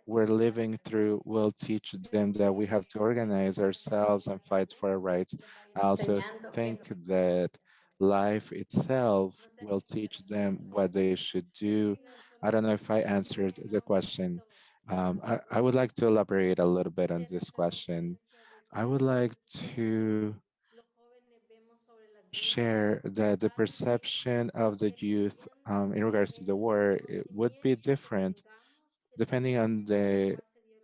[SPEAKER 3] we're living through will teach them that we have to organize ourselves and fight for our rights. I also think that life itself will teach them what they should do. I don't know if I answered the question. I would like to elaborate a little bit on this question. I would like to share that the perception of the youth in regards to the war it would be different depending on the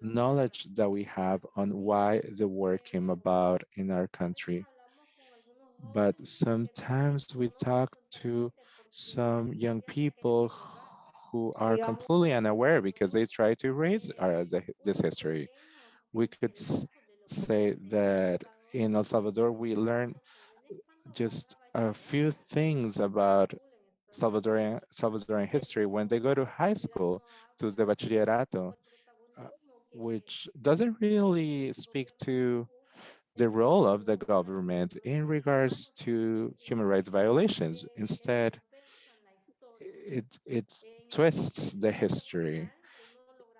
[SPEAKER 3] knowledge that we have on why the war came about in our country. But sometimes we talk to some young people who are completely unaware because they try to erase this history. We could say that in El Salvador, we learn just a few things about Salvadoran history when they go to high school, to the bachillerato, uh, which doesn't really speak to the role of the government in regards to human rights violations. Instead, it twists the history.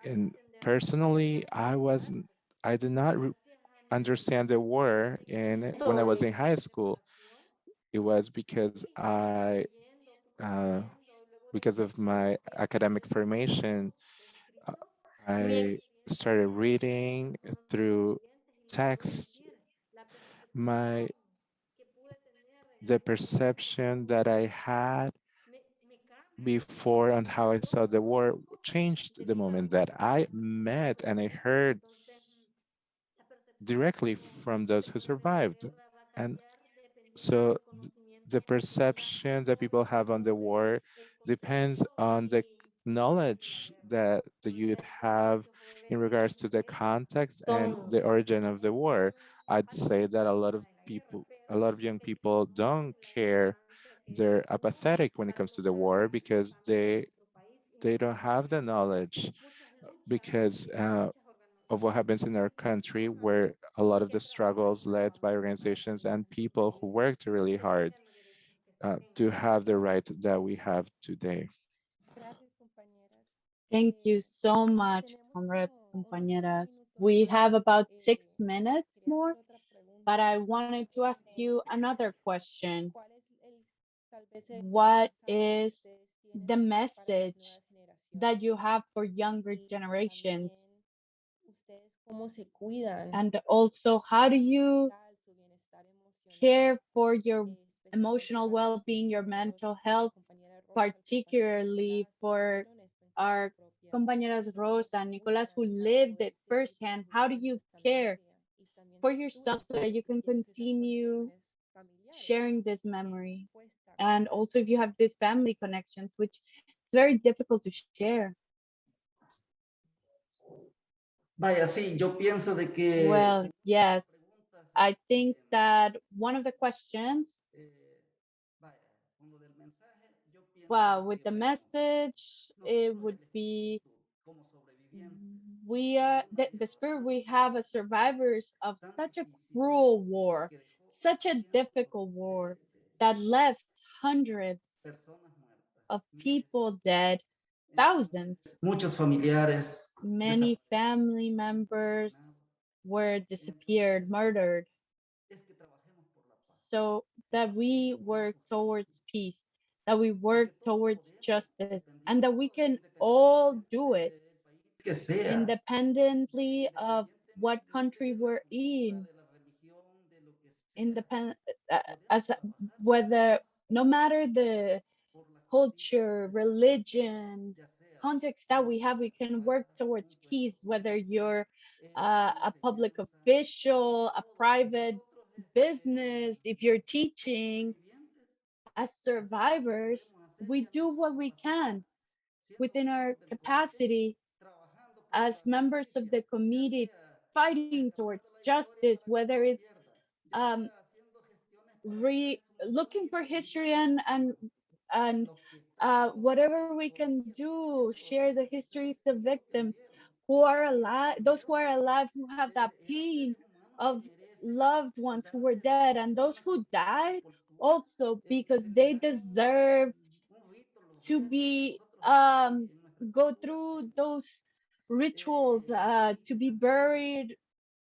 [SPEAKER 3] And personally, I did not understand the war, and when I was in high school, it was because of my academic formation, uh, I started reading through text. My the perception that I had before and how I saw the war changed the moment that I met and I heard directly from those who survived. And so the perception that people have on the war depends on the knowledge that the youth have in regards to the context and the origin of the war. I'd say that a lot of young people don't care. They're apathetic when it comes to the war because they don't have the knowledge because of what happens in our country, where a lot of the struggles led by organizations and people who worked really hard to have the right that we have today.
[SPEAKER 1] Gracias, compañeras.
[SPEAKER 4] Thank you so much, comrades, compañeras. We have about 6 minutes more, but I wanted to ask you another question.
[SPEAKER 1] ¿Cuál es tal vez el
[SPEAKER 4] What
[SPEAKER 1] mensaje que
[SPEAKER 4] is
[SPEAKER 1] ustedes
[SPEAKER 4] the
[SPEAKER 1] tienen para las
[SPEAKER 4] message
[SPEAKER 1] nuevas
[SPEAKER 4] that
[SPEAKER 1] generaciones?
[SPEAKER 4] you have for younger
[SPEAKER 1] Y
[SPEAKER 4] generations?
[SPEAKER 1] también ustedes cómo se cuidan
[SPEAKER 4] And also, how do you
[SPEAKER 1] su bienestar emocional,
[SPEAKER 4] care for your
[SPEAKER 1] especialmente
[SPEAKER 4] emotional
[SPEAKER 1] sabemos
[SPEAKER 4] well-being, your
[SPEAKER 1] que Rosa,
[SPEAKER 4] mental
[SPEAKER 1] nuestra
[SPEAKER 4] health,
[SPEAKER 1] compañera Rosa, el compañero
[SPEAKER 4] particularly
[SPEAKER 1] Nicolás
[SPEAKER 4] for
[SPEAKER 1] vivieron esto en carne
[SPEAKER 4] our
[SPEAKER 1] propia.
[SPEAKER 4] compañeras
[SPEAKER 1] Y
[SPEAKER 4] Rosa
[SPEAKER 1] tenemos
[SPEAKER 4] and
[SPEAKER 1] muy
[SPEAKER 4] Nicolas who
[SPEAKER 1] garantizado
[SPEAKER 4] lived
[SPEAKER 1] poder
[SPEAKER 4] it
[SPEAKER 1] seguir
[SPEAKER 4] firsthand? How do
[SPEAKER 1] construyendo
[SPEAKER 4] you
[SPEAKER 1] esta
[SPEAKER 4] care
[SPEAKER 1] memoria y también
[SPEAKER 4] for
[SPEAKER 1] tú
[SPEAKER 4] yourself so that
[SPEAKER 1] sabes
[SPEAKER 4] you
[SPEAKER 1] que
[SPEAKER 4] can
[SPEAKER 1] tienes esas
[SPEAKER 4] continue
[SPEAKER 1] conexiones familiares
[SPEAKER 4] sharing this
[SPEAKER 1] que es
[SPEAKER 4] memory?
[SPEAKER 1] cuesta
[SPEAKER 4] And also, if you
[SPEAKER 1] compartir.
[SPEAKER 4] have these family connections, which is very difficult to share.
[SPEAKER 6] Vaya, sí, yo pienso de que
[SPEAKER 4] Well, yes, I think that one of the questions,
[SPEAKER 6] vaya, con lo del mensaje, yo pienso de
[SPEAKER 4] well, with
[SPEAKER 6] que,
[SPEAKER 4] the
[SPEAKER 6] bueno,
[SPEAKER 4] message, it
[SPEAKER 6] nosotros
[SPEAKER 4] would
[SPEAKER 6] el
[SPEAKER 4] be
[SPEAKER 6] espíritu como sobrevivientes
[SPEAKER 4] we are
[SPEAKER 6] de una
[SPEAKER 4] the
[SPEAKER 6] guerra
[SPEAKER 4] spirit
[SPEAKER 6] tan
[SPEAKER 4] we have as
[SPEAKER 6] difícil,
[SPEAKER 4] survivors of
[SPEAKER 6] tan
[SPEAKER 4] such a
[SPEAKER 6] difícil
[SPEAKER 4] cruel
[SPEAKER 6] y
[SPEAKER 4] war,
[SPEAKER 6] que dejó
[SPEAKER 4] such a
[SPEAKER 6] cientos
[SPEAKER 4] difficult war
[SPEAKER 6] de
[SPEAKER 4] that left hundreds
[SPEAKER 6] personas muertas,
[SPEAKER 4] of
[SPEAKER 6] miles.
[SPEAKER 4] people dead, thousands.
[SPEAKER 6] Entonces, muchos familiares
[SPEAKER 4] Many family members
[SPEAKER 6] asesinados.
[SPEAKER 4] were disappeared, murdered,
[SPEAKER 6] Es que trabajemos por la paz.
[SPEAKER 4] so that we work towards peace, that we work towards justice, and that we can all do it
[SPEAKER 6] Que sea,
[SPEAKER 4] independently of what country we're in,
[SPEAKER 6] de la religión, de lo que sea,
[SPEAKER 4] independent
[SPEAKER 6] podemos
[SPEAKER 4] as
[SPEAKER 6] trabajar
[SPEAKER 4] whether no matter the
[SPEAKER 6] por la
[SPEAKER 4] culture, religion,
[SPEAKER 6] ya sea
[SPEAKER 4] context that we have, we can work towards peace, whether you're
[SPEAKER 6] una
[SPEAKER 4] a public
[SPEAKER 6] enseñanza,
[SPEAKER 4] official, a private
[SPEAKER 6] nosotros
[SPEAKER 4] business, if you're teaching.
[SPEAKER 6] sobrevivientes,
[SPEAKER 4] As survivors,
[SPEAKER 6] podemos hacer
[SPEAKER 4] we
[SPEAKER 6] y
[SPEAKER 4] do
[SPEAKER 6] hacemos
[SPEAKER 4] what we
[SPEAKER 6] capacidad,
[SPEAKER 4] can
[SPEAKER 6] siendo
[SPEAKER 4] within our
[SPEAKER 6] miembros del comité,
[SPEAKER 4] capacity
[SPEAKER 6] trabajando por
[SPEAKER 4] as
[SPEAKER 6] la
[SPEAKER 4] members of
[SPEAKER 6] justicia,
[SPEAKER 4] the
[SPEAKER 6] ya
[SPEAKER 4] community,
[SPEAKER 6] sea
[SPEAKER 4] fighting towards
[SPEAKER 6] rescatando la historia
[SPEAKER 4] justice,
[SPEAKER 6] para que no
[SPEAKER 4] whether
[SPEAKER 6] se
[SPEAKER 4] it's
[SPEAKER 6] pierda, ya
[SPEAKER 4] um,
[SPEAKER 6] sea haciendo gestiones para que la
[SPEAKER 4] looking
[SPEAKER 6] resolución
[SPEAKER 4] for history
[SPEAKER 6] inmediata,
[SPEAKER 4] and
[SPEAKER 6] los que están
[SPEAKER 4] whatever we
[SPEAKER 6] todavía
[SPEAKER 4] can
[SPEAKER 6] tienen
[SPEAKER 4] do,
[SPEAKER 6] ese
[SPEAKER 4] share
[SPEAKER 6] dolor
[SPEAKER 4] the
[SPEAKER 6] de saber
[SPEAKER 4] histories
[SPEAKER 6] qué
[SPEAKER 4] of
[SPEAKER 6] fue lo que
[SPEAKER 4] victims
[SPEAKER 6] vivieron.
[SPEAKER 4] who are
[SPEAKER 6] Y
[SPEAKER 4] alive, those who
[SPEAKER 6] entendieron
[SPEAKER 4] are
[SPEAKER 6] que
[SPEAKER 4] alive, who have that
[SPEAKER 6] eran
[SPEAKER 4] pain
[SPEAKER 6] seres humanos que
[SPEAKER 4] of
[SPEAKER 6] merecen
[SPEAKER 4] loved ones who were
[SPEAKER 6] darles
[SPEAKER 4] dead, and those
[SPEAKER 6] una
[SPEAKER 4] who
[SPEAKER 6] justa
[SPEAKER 4] died
[SPEAKER 6] sepultura,
[SPEAKER 4] also
[SPEAKER 6] que
[SPEAKER 4] because
[SPEAKER 6] se les
[SPEAKER 4] they
[SPEAKER 6] haga
[SPEAKER 4] deserve
[SPEAKER 6] un rito los
[SPEAKER 4] to
[SPEAKER 6] jueces que
[SPEAKER 4] be
[SPEAKER 6] nosotros aquí en nuestra
[SPEAKER 4] go
[SPEAKER 6] cultura
[SPEAKER 4] through
[SPEAKER 6] hacemos.
[SPEAKER 4] those rituals, to
[SPEAKER 6] Y
[SPEAKER 4] be
[SPEAKER 6] también
[SPEAKER 4] buried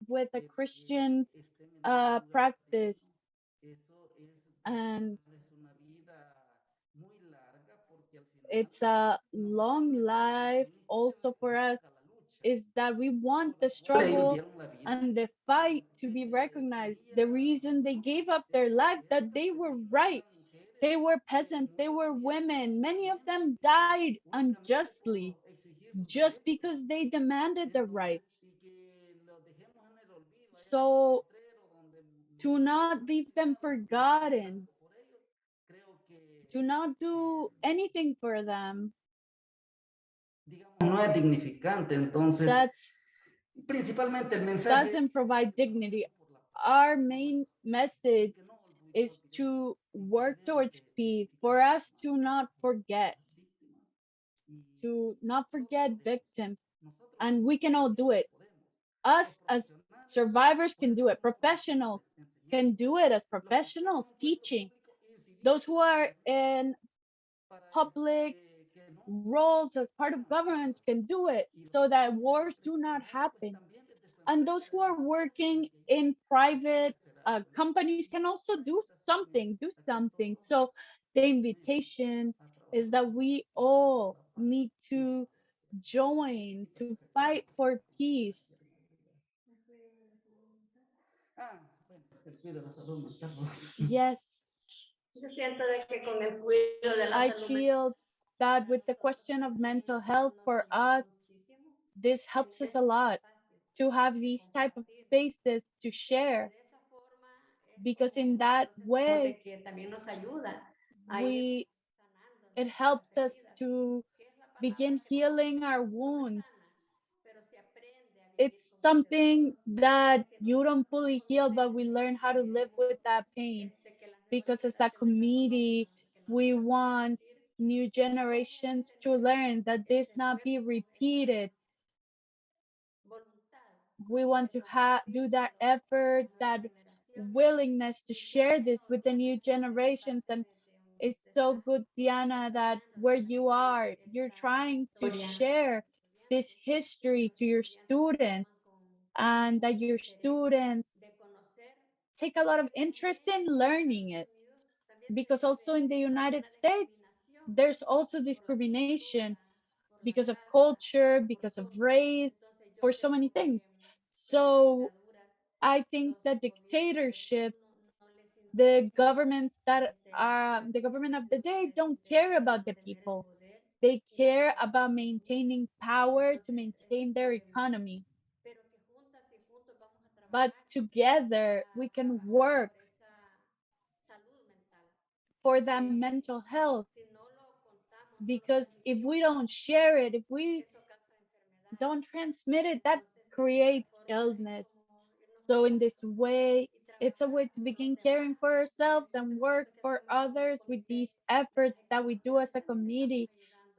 [SPEAKER 4] with a
[SPEAKER 6] el
[SPEAKER 4] Christian
[SPEAKER 6] que estén en un lugar
[SPEAKER 4] practice.
[SPEAKER 6] digno. Eso es
[SPEAKER 4] And
[SPEAKER 6] darles una vida muy larga porque al final
[SPEAKER 4] it's a
[SPEAKER 6] nosotros
[SPEAKER 4] long
[SPEAKER 6] nuestra
[SPEAKER 4] life
[SPEAKER 6] intención es que se
[SPEAKER 4] also for us,
[SPEAKER 6] reconozca la lucha
[SPEAKER 4] is that we want
[SPEAKER 6] por
[SPEAKER 4] the
[SPEAKER 6] la cual ellos
[SPEAKER 4] struggle
[SPEAKER 6] dieron la vida,
[SPEAKER 4] and the fight to be
[SPEAKER 6] porque
[SPEAKER 4] recognized, the reason they
[SPEAKER 6] peleábamos,
[SPEAKER 4] gave up their life,
[SPEAKER 6] eran
[SPEAKER 4] that they were
[SPEAKER 6] campesinos,
[SPEAKER 4] right.
[SPEAKER 6] eran mujeres,
[SPEAKER 4] They were peasants, they
[SPEAKER 6] muchos
[SPEAKER 4] were
[SPEAKER 6] murieron
[SPEAKER 4] women, many of
[SPEAKER 6] injustamente
[SPEAKER 4] them died
[SPEAKER 6] únicamente
[SPEAKER 4] unjustly
[SPEAKER 6] por exigir sus
[SPEAKER 4] just
[SPEAKER 6] derechos.
[SPEAKER 4] because they demanded their
[SPEAKER 6] Entonces,
[SPEAKER 4] rights.
[SPEAKER 6] y
[SPEAKER 4] So to not leave them forgotten, to not do anything for them.
[SPEAKER 6] No es dignificante, entonces
[SPEAKER 4] That's
[SPEAKER 6] principalmente el mensaje
[SPEAKER 4] doesn't provide dignity. Our main message is to work towards peace, for us to not forget victims, and we can all do it. Us as survivors can do it. Professionals can do it as professionals teaching. Those who are in public roles as part of governments can do it so that wars do not happen. And those who are working in private companies can also do something. So the invitation is that we all need to join to fight for peace. Yes,
[SPEAKER 2] Yo siento de que con el cuidado de la
[SPEAKER 4] I
[SPEAKER 2] salud
[SPEAKER 4] feel that with the question of mental health for us, this helps us a lot to have these type of spaces to share, because in that way
[SPEAKER 2] que también nos ayuda a ir
[SPEAKER 4] we
[SPEAKER 2] sanando
[SPEAKER 4] it
[SPEAKER 2] nuestras
[SPEAKER 4] helps us
[SPEAKER 2] heridas.
[SPEAKER 4] to
[SPEAKER 2] Que es la palabra
[SPEAKER 4] begin
[SPEAKER 2] que
[SPEAKER 4] healing our
[SPEAKER 2] no se
[SPEAKER 4] wounds.
[SPEAKER 2] sana, pero se aprende a vivir
[SPEAKER 4] It's
[SPEAKER 2] con ese
[SPEAKER 4] something
[SPEAKER 2] dolor.
[SPEAKER 4] that
[SPEAKER 2] Si
[SPEAKER 4] you don't
[SPEAKER 2] nosotros
[SPEAKER 4] fully
[SPEAKER 2] somos
[SPEAKER 4] heal, but we
[SPEAKER 2] conscientes
[SPEAKER 4] learn how to live
[SPEAKER 2] queremos
[SPEAKER 4] with that pain,
[SPEAKER 2] que las nuevas
[SPEAKER 4] because as a
[SPEAKER 2] generaciones
[SPEAKER 4] community
[SPEAKER 2] reconozcan que no
[SPEAKER 4] we
[SPEAKER 2] nos va a
[SPEAKER 4] want
[SPEAKER 2] repetir
[SPEAKER 4] new
[SPEAKER 2] cómo
[SPEAKER 4] generations to
[SPEAKER 2] tener
[SPEAKER 4] learn that this not be
[SPEAKER 2] esfuerzo, esa
[SPEAKER 4] repeated.
[SPEAKER 2] voluntad
[SPEAKER 4] We want to do that effort, that willingness to share this with the new generations. And it's so good, Diana, that where you are, you're trying to share this history to your students, and that your students take a lot of interest in learning it. Because also in the United States, there's also discrimination because of culture, because of race, for so many things. So I think that dictatorships, the governments that are the government of the day, don't care about the people. They care about maintaining power to maintain their economy. But together we can work for that mental health, because if we don't share it, if we don't transmit it, that creates illness. So in this way, it's a way to begin caring for ourselves and work for others with these efforts that we do as a community.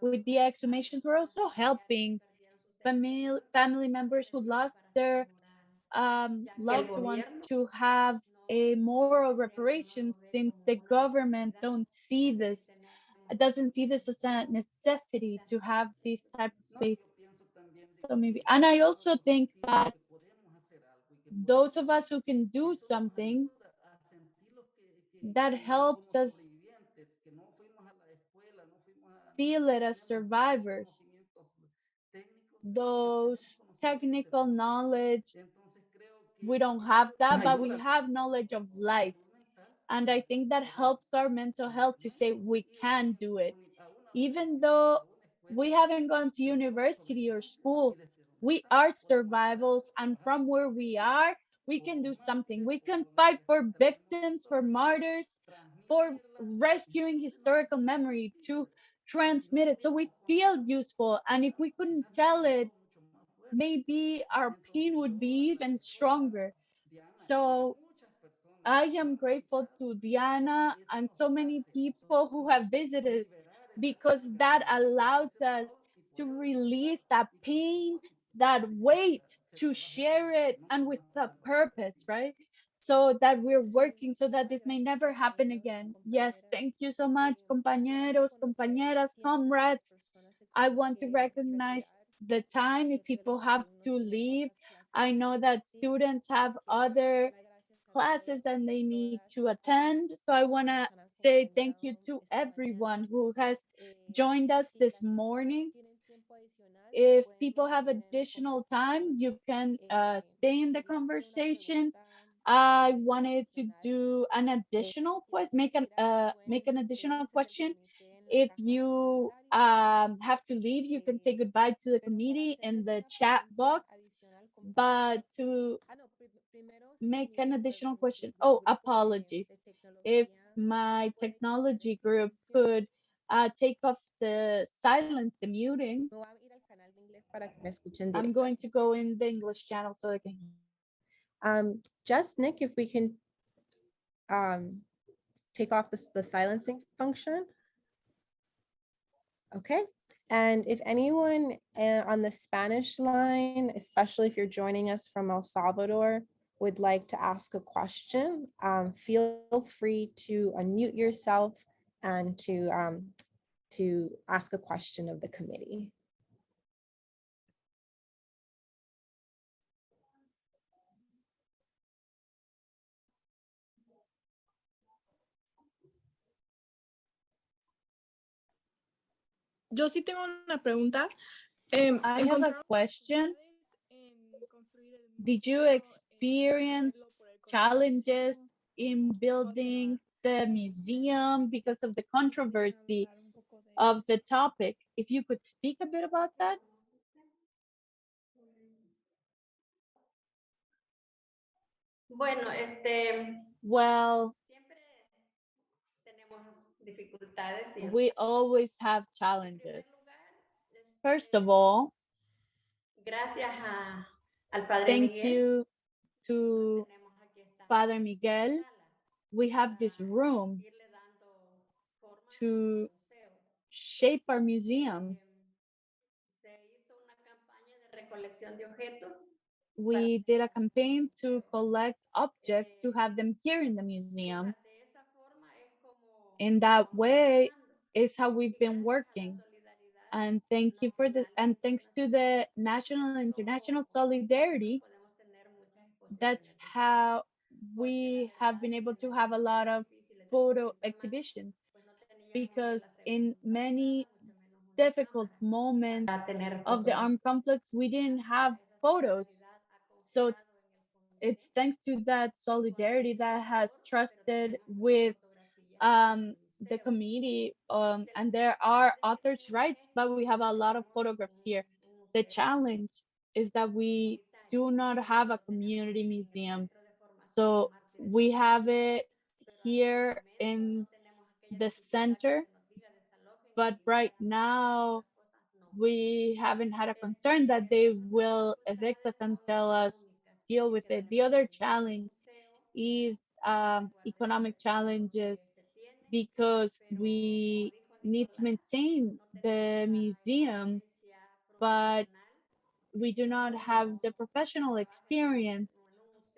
[SPEAKER 4] With the exhumations, we're also helping family members who lost their loved ones to have a moral reparation, since the government doesn't see this as a necessity to have these type of spaces. So maybe, and I also think that those of us who can do something, that helps us feel it as survivors. Those technical knowledge, we don't have that, but we have knowledge of life. And I think that helps our mental health to say we can do it. Even though we haven't gone to university or school, we are survivals. And from where we are, we can do something. We can fight for victims, for martyrs, for rescuing historical memory, to transmit it so we feel useful. And if we couldn't tell it, maybe our pain would be even stronger. So I am grateful to Diana and so many people who have visited, because that allows us to release that pain, that weight, to share it, and with a purpose, right? So that we're working so that this may never happen again. Yes, thank you so much, compañeros, compañeras, comrades. I want to recognize the time if people have to leave. I know that students have other classes that they need to attend. So I want to say thank you to everyone who has joined us this morning. If people have additional time, you can stay in the conversation. I wanted to do an additional make an additional question. If you have to leave, you can say goodbye to the committee in the chat box. But to make an additional question. Oh, apologies. If my technology group could take off the silence, the muting, I'm going to go in the English channel so I can.
[SPEAKER 1] Just Nick, if we can take off the silencing function. Okay. And if anyone on the Spanish line, especially if you're joining us from El Salvador, would like to ask a question, feel free to unmute yourself and to ask a question of the committee.
[SPEAKER 7] Yo sí tengo una pregunta.
[SPEAKER 4] I have a question. Did you experience challenges in building the museum because of the controversy of the topic? If you could speak a bit about that.
[SPEAKER 2] Bueno,
[SPEAKER 4] Well,
[SPEAKER 2] siempre tenemos dificultades y
[SPEAKER 4] we always have challenges.
[SPEAKER 2] lugar,
[SPEAKER 4] First of all,
[SPEAKER 2] gracias al Padre
[SPEAKER 4] thank
[SPEAKER 2] Miguel,
[SPEAKER 4] you to
[SPEAKER 2] tenemos aquí esta
[SPEAKER 4] Father Miguel.
[SPEAKER 2] sala
[SPEAKER 4] We have this room
[SPEAKER 2] irle dando forma
[SPEAKER 4] to
[SPEAKER 2] museo.
[SPEAKER 4] shape our museum.
[SPEAKER 2] Se hizo una campaña de recolección de objetos.
[SPEAKER 4] We did a campaign to collect objects to have them here in the museum.
[SPEAKER 2] De esa forma es como
[SPEAKER 4] In that way is how we've been working. And thank you for the and thanks to the national and international solidarity,
[SPEAKER 2] podemos tener muchas
[SPEAKER 4] that's how we have been able to have a lot of photo exhibitions, because in many difficult moments of the armed conflicts we didn't have photos. So it's thanks to that solidarity that has trusted with the committee, and there are authors' rights, but we have a lot of photographs here. The challenge is that we do not have a community museum. So we have it here in the center, but right now we haven't had a concern that they will evict us and tell us deal with it. The other challenge is economic challenges, because we need to maintain the museum, but we do not have the professional experience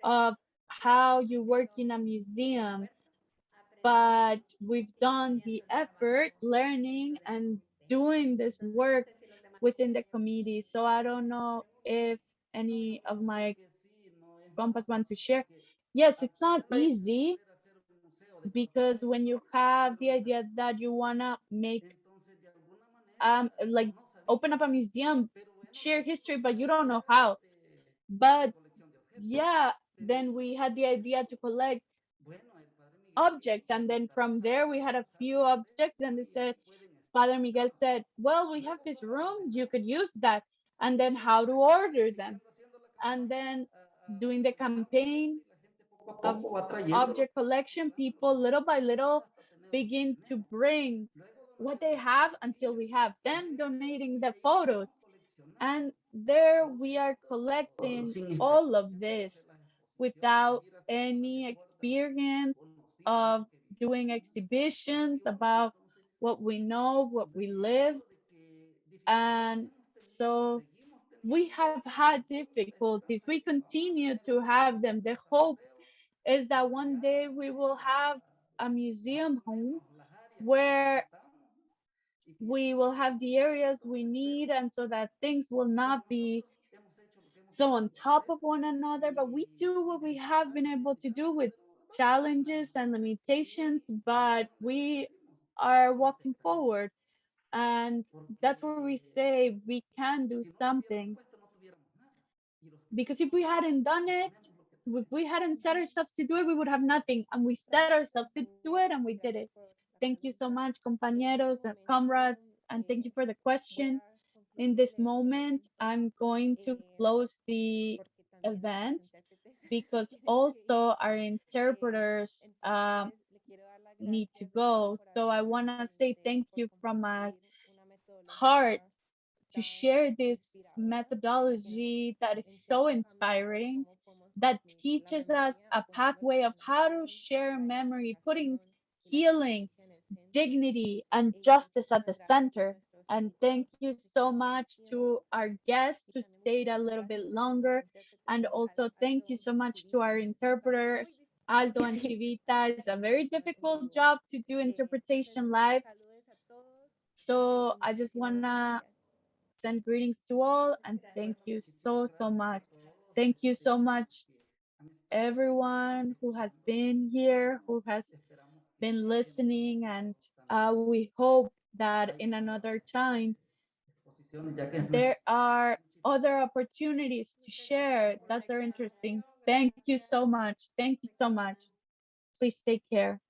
[SPEAKER 4] of how you work in a museum. But we've done the effort learning and doing this work within the committee. So I don't know if any of my compas want to share. Yes, it's not easy, because when you have the idea that you wanna make like open up a museum, share history, but you don't know how. But yeah, then we had the idea to collect objects, and then from there we had a few objects, and they said, Father Miguel said, well, we have this room, you could use that. And then how to order them, and then doing the campaign of object collection, people little by little begin to bring what they have until we have, then donating the photos. And there we are collecting all of this without any experience of doing exhibitions about what we know, what we live. And so we have had difficulties. We continue to have them. The hope is that one day we will have a museum home where we will have the areas we need, and so that things will not be so on top of one another. But we do what we have been able to do with challenges and limitations, but we are walking forward. And that's where we say we can do something. Because if we hadn't done it, if we hadn't set ourselves to do it, we would have nothing. And we set ourselves to do it, and we did it. Thank you so much, compañeros and comrades, and thank you for the question. In this moment, I'm going to close the event because also our interpreters need to go. So I want to say thank you from my heart to share this methodology that is so inspiring, that teaches us a pathway of how to share memory, putting healing, dignity, and justice at the center. And thank you so much to our guests who stayed a little bit longer. And also thank you so much to our interpreters, Aldo and Chivita. It's a very difficult job to do interpretation live. So I just want to send greetings to all and thank you so, so much. Thank you so much, everyone who has been here, who has been listening, and we hope that in another time there are other opportunities to share that are interesting. Thank you so much. Thank you so much. Please take care.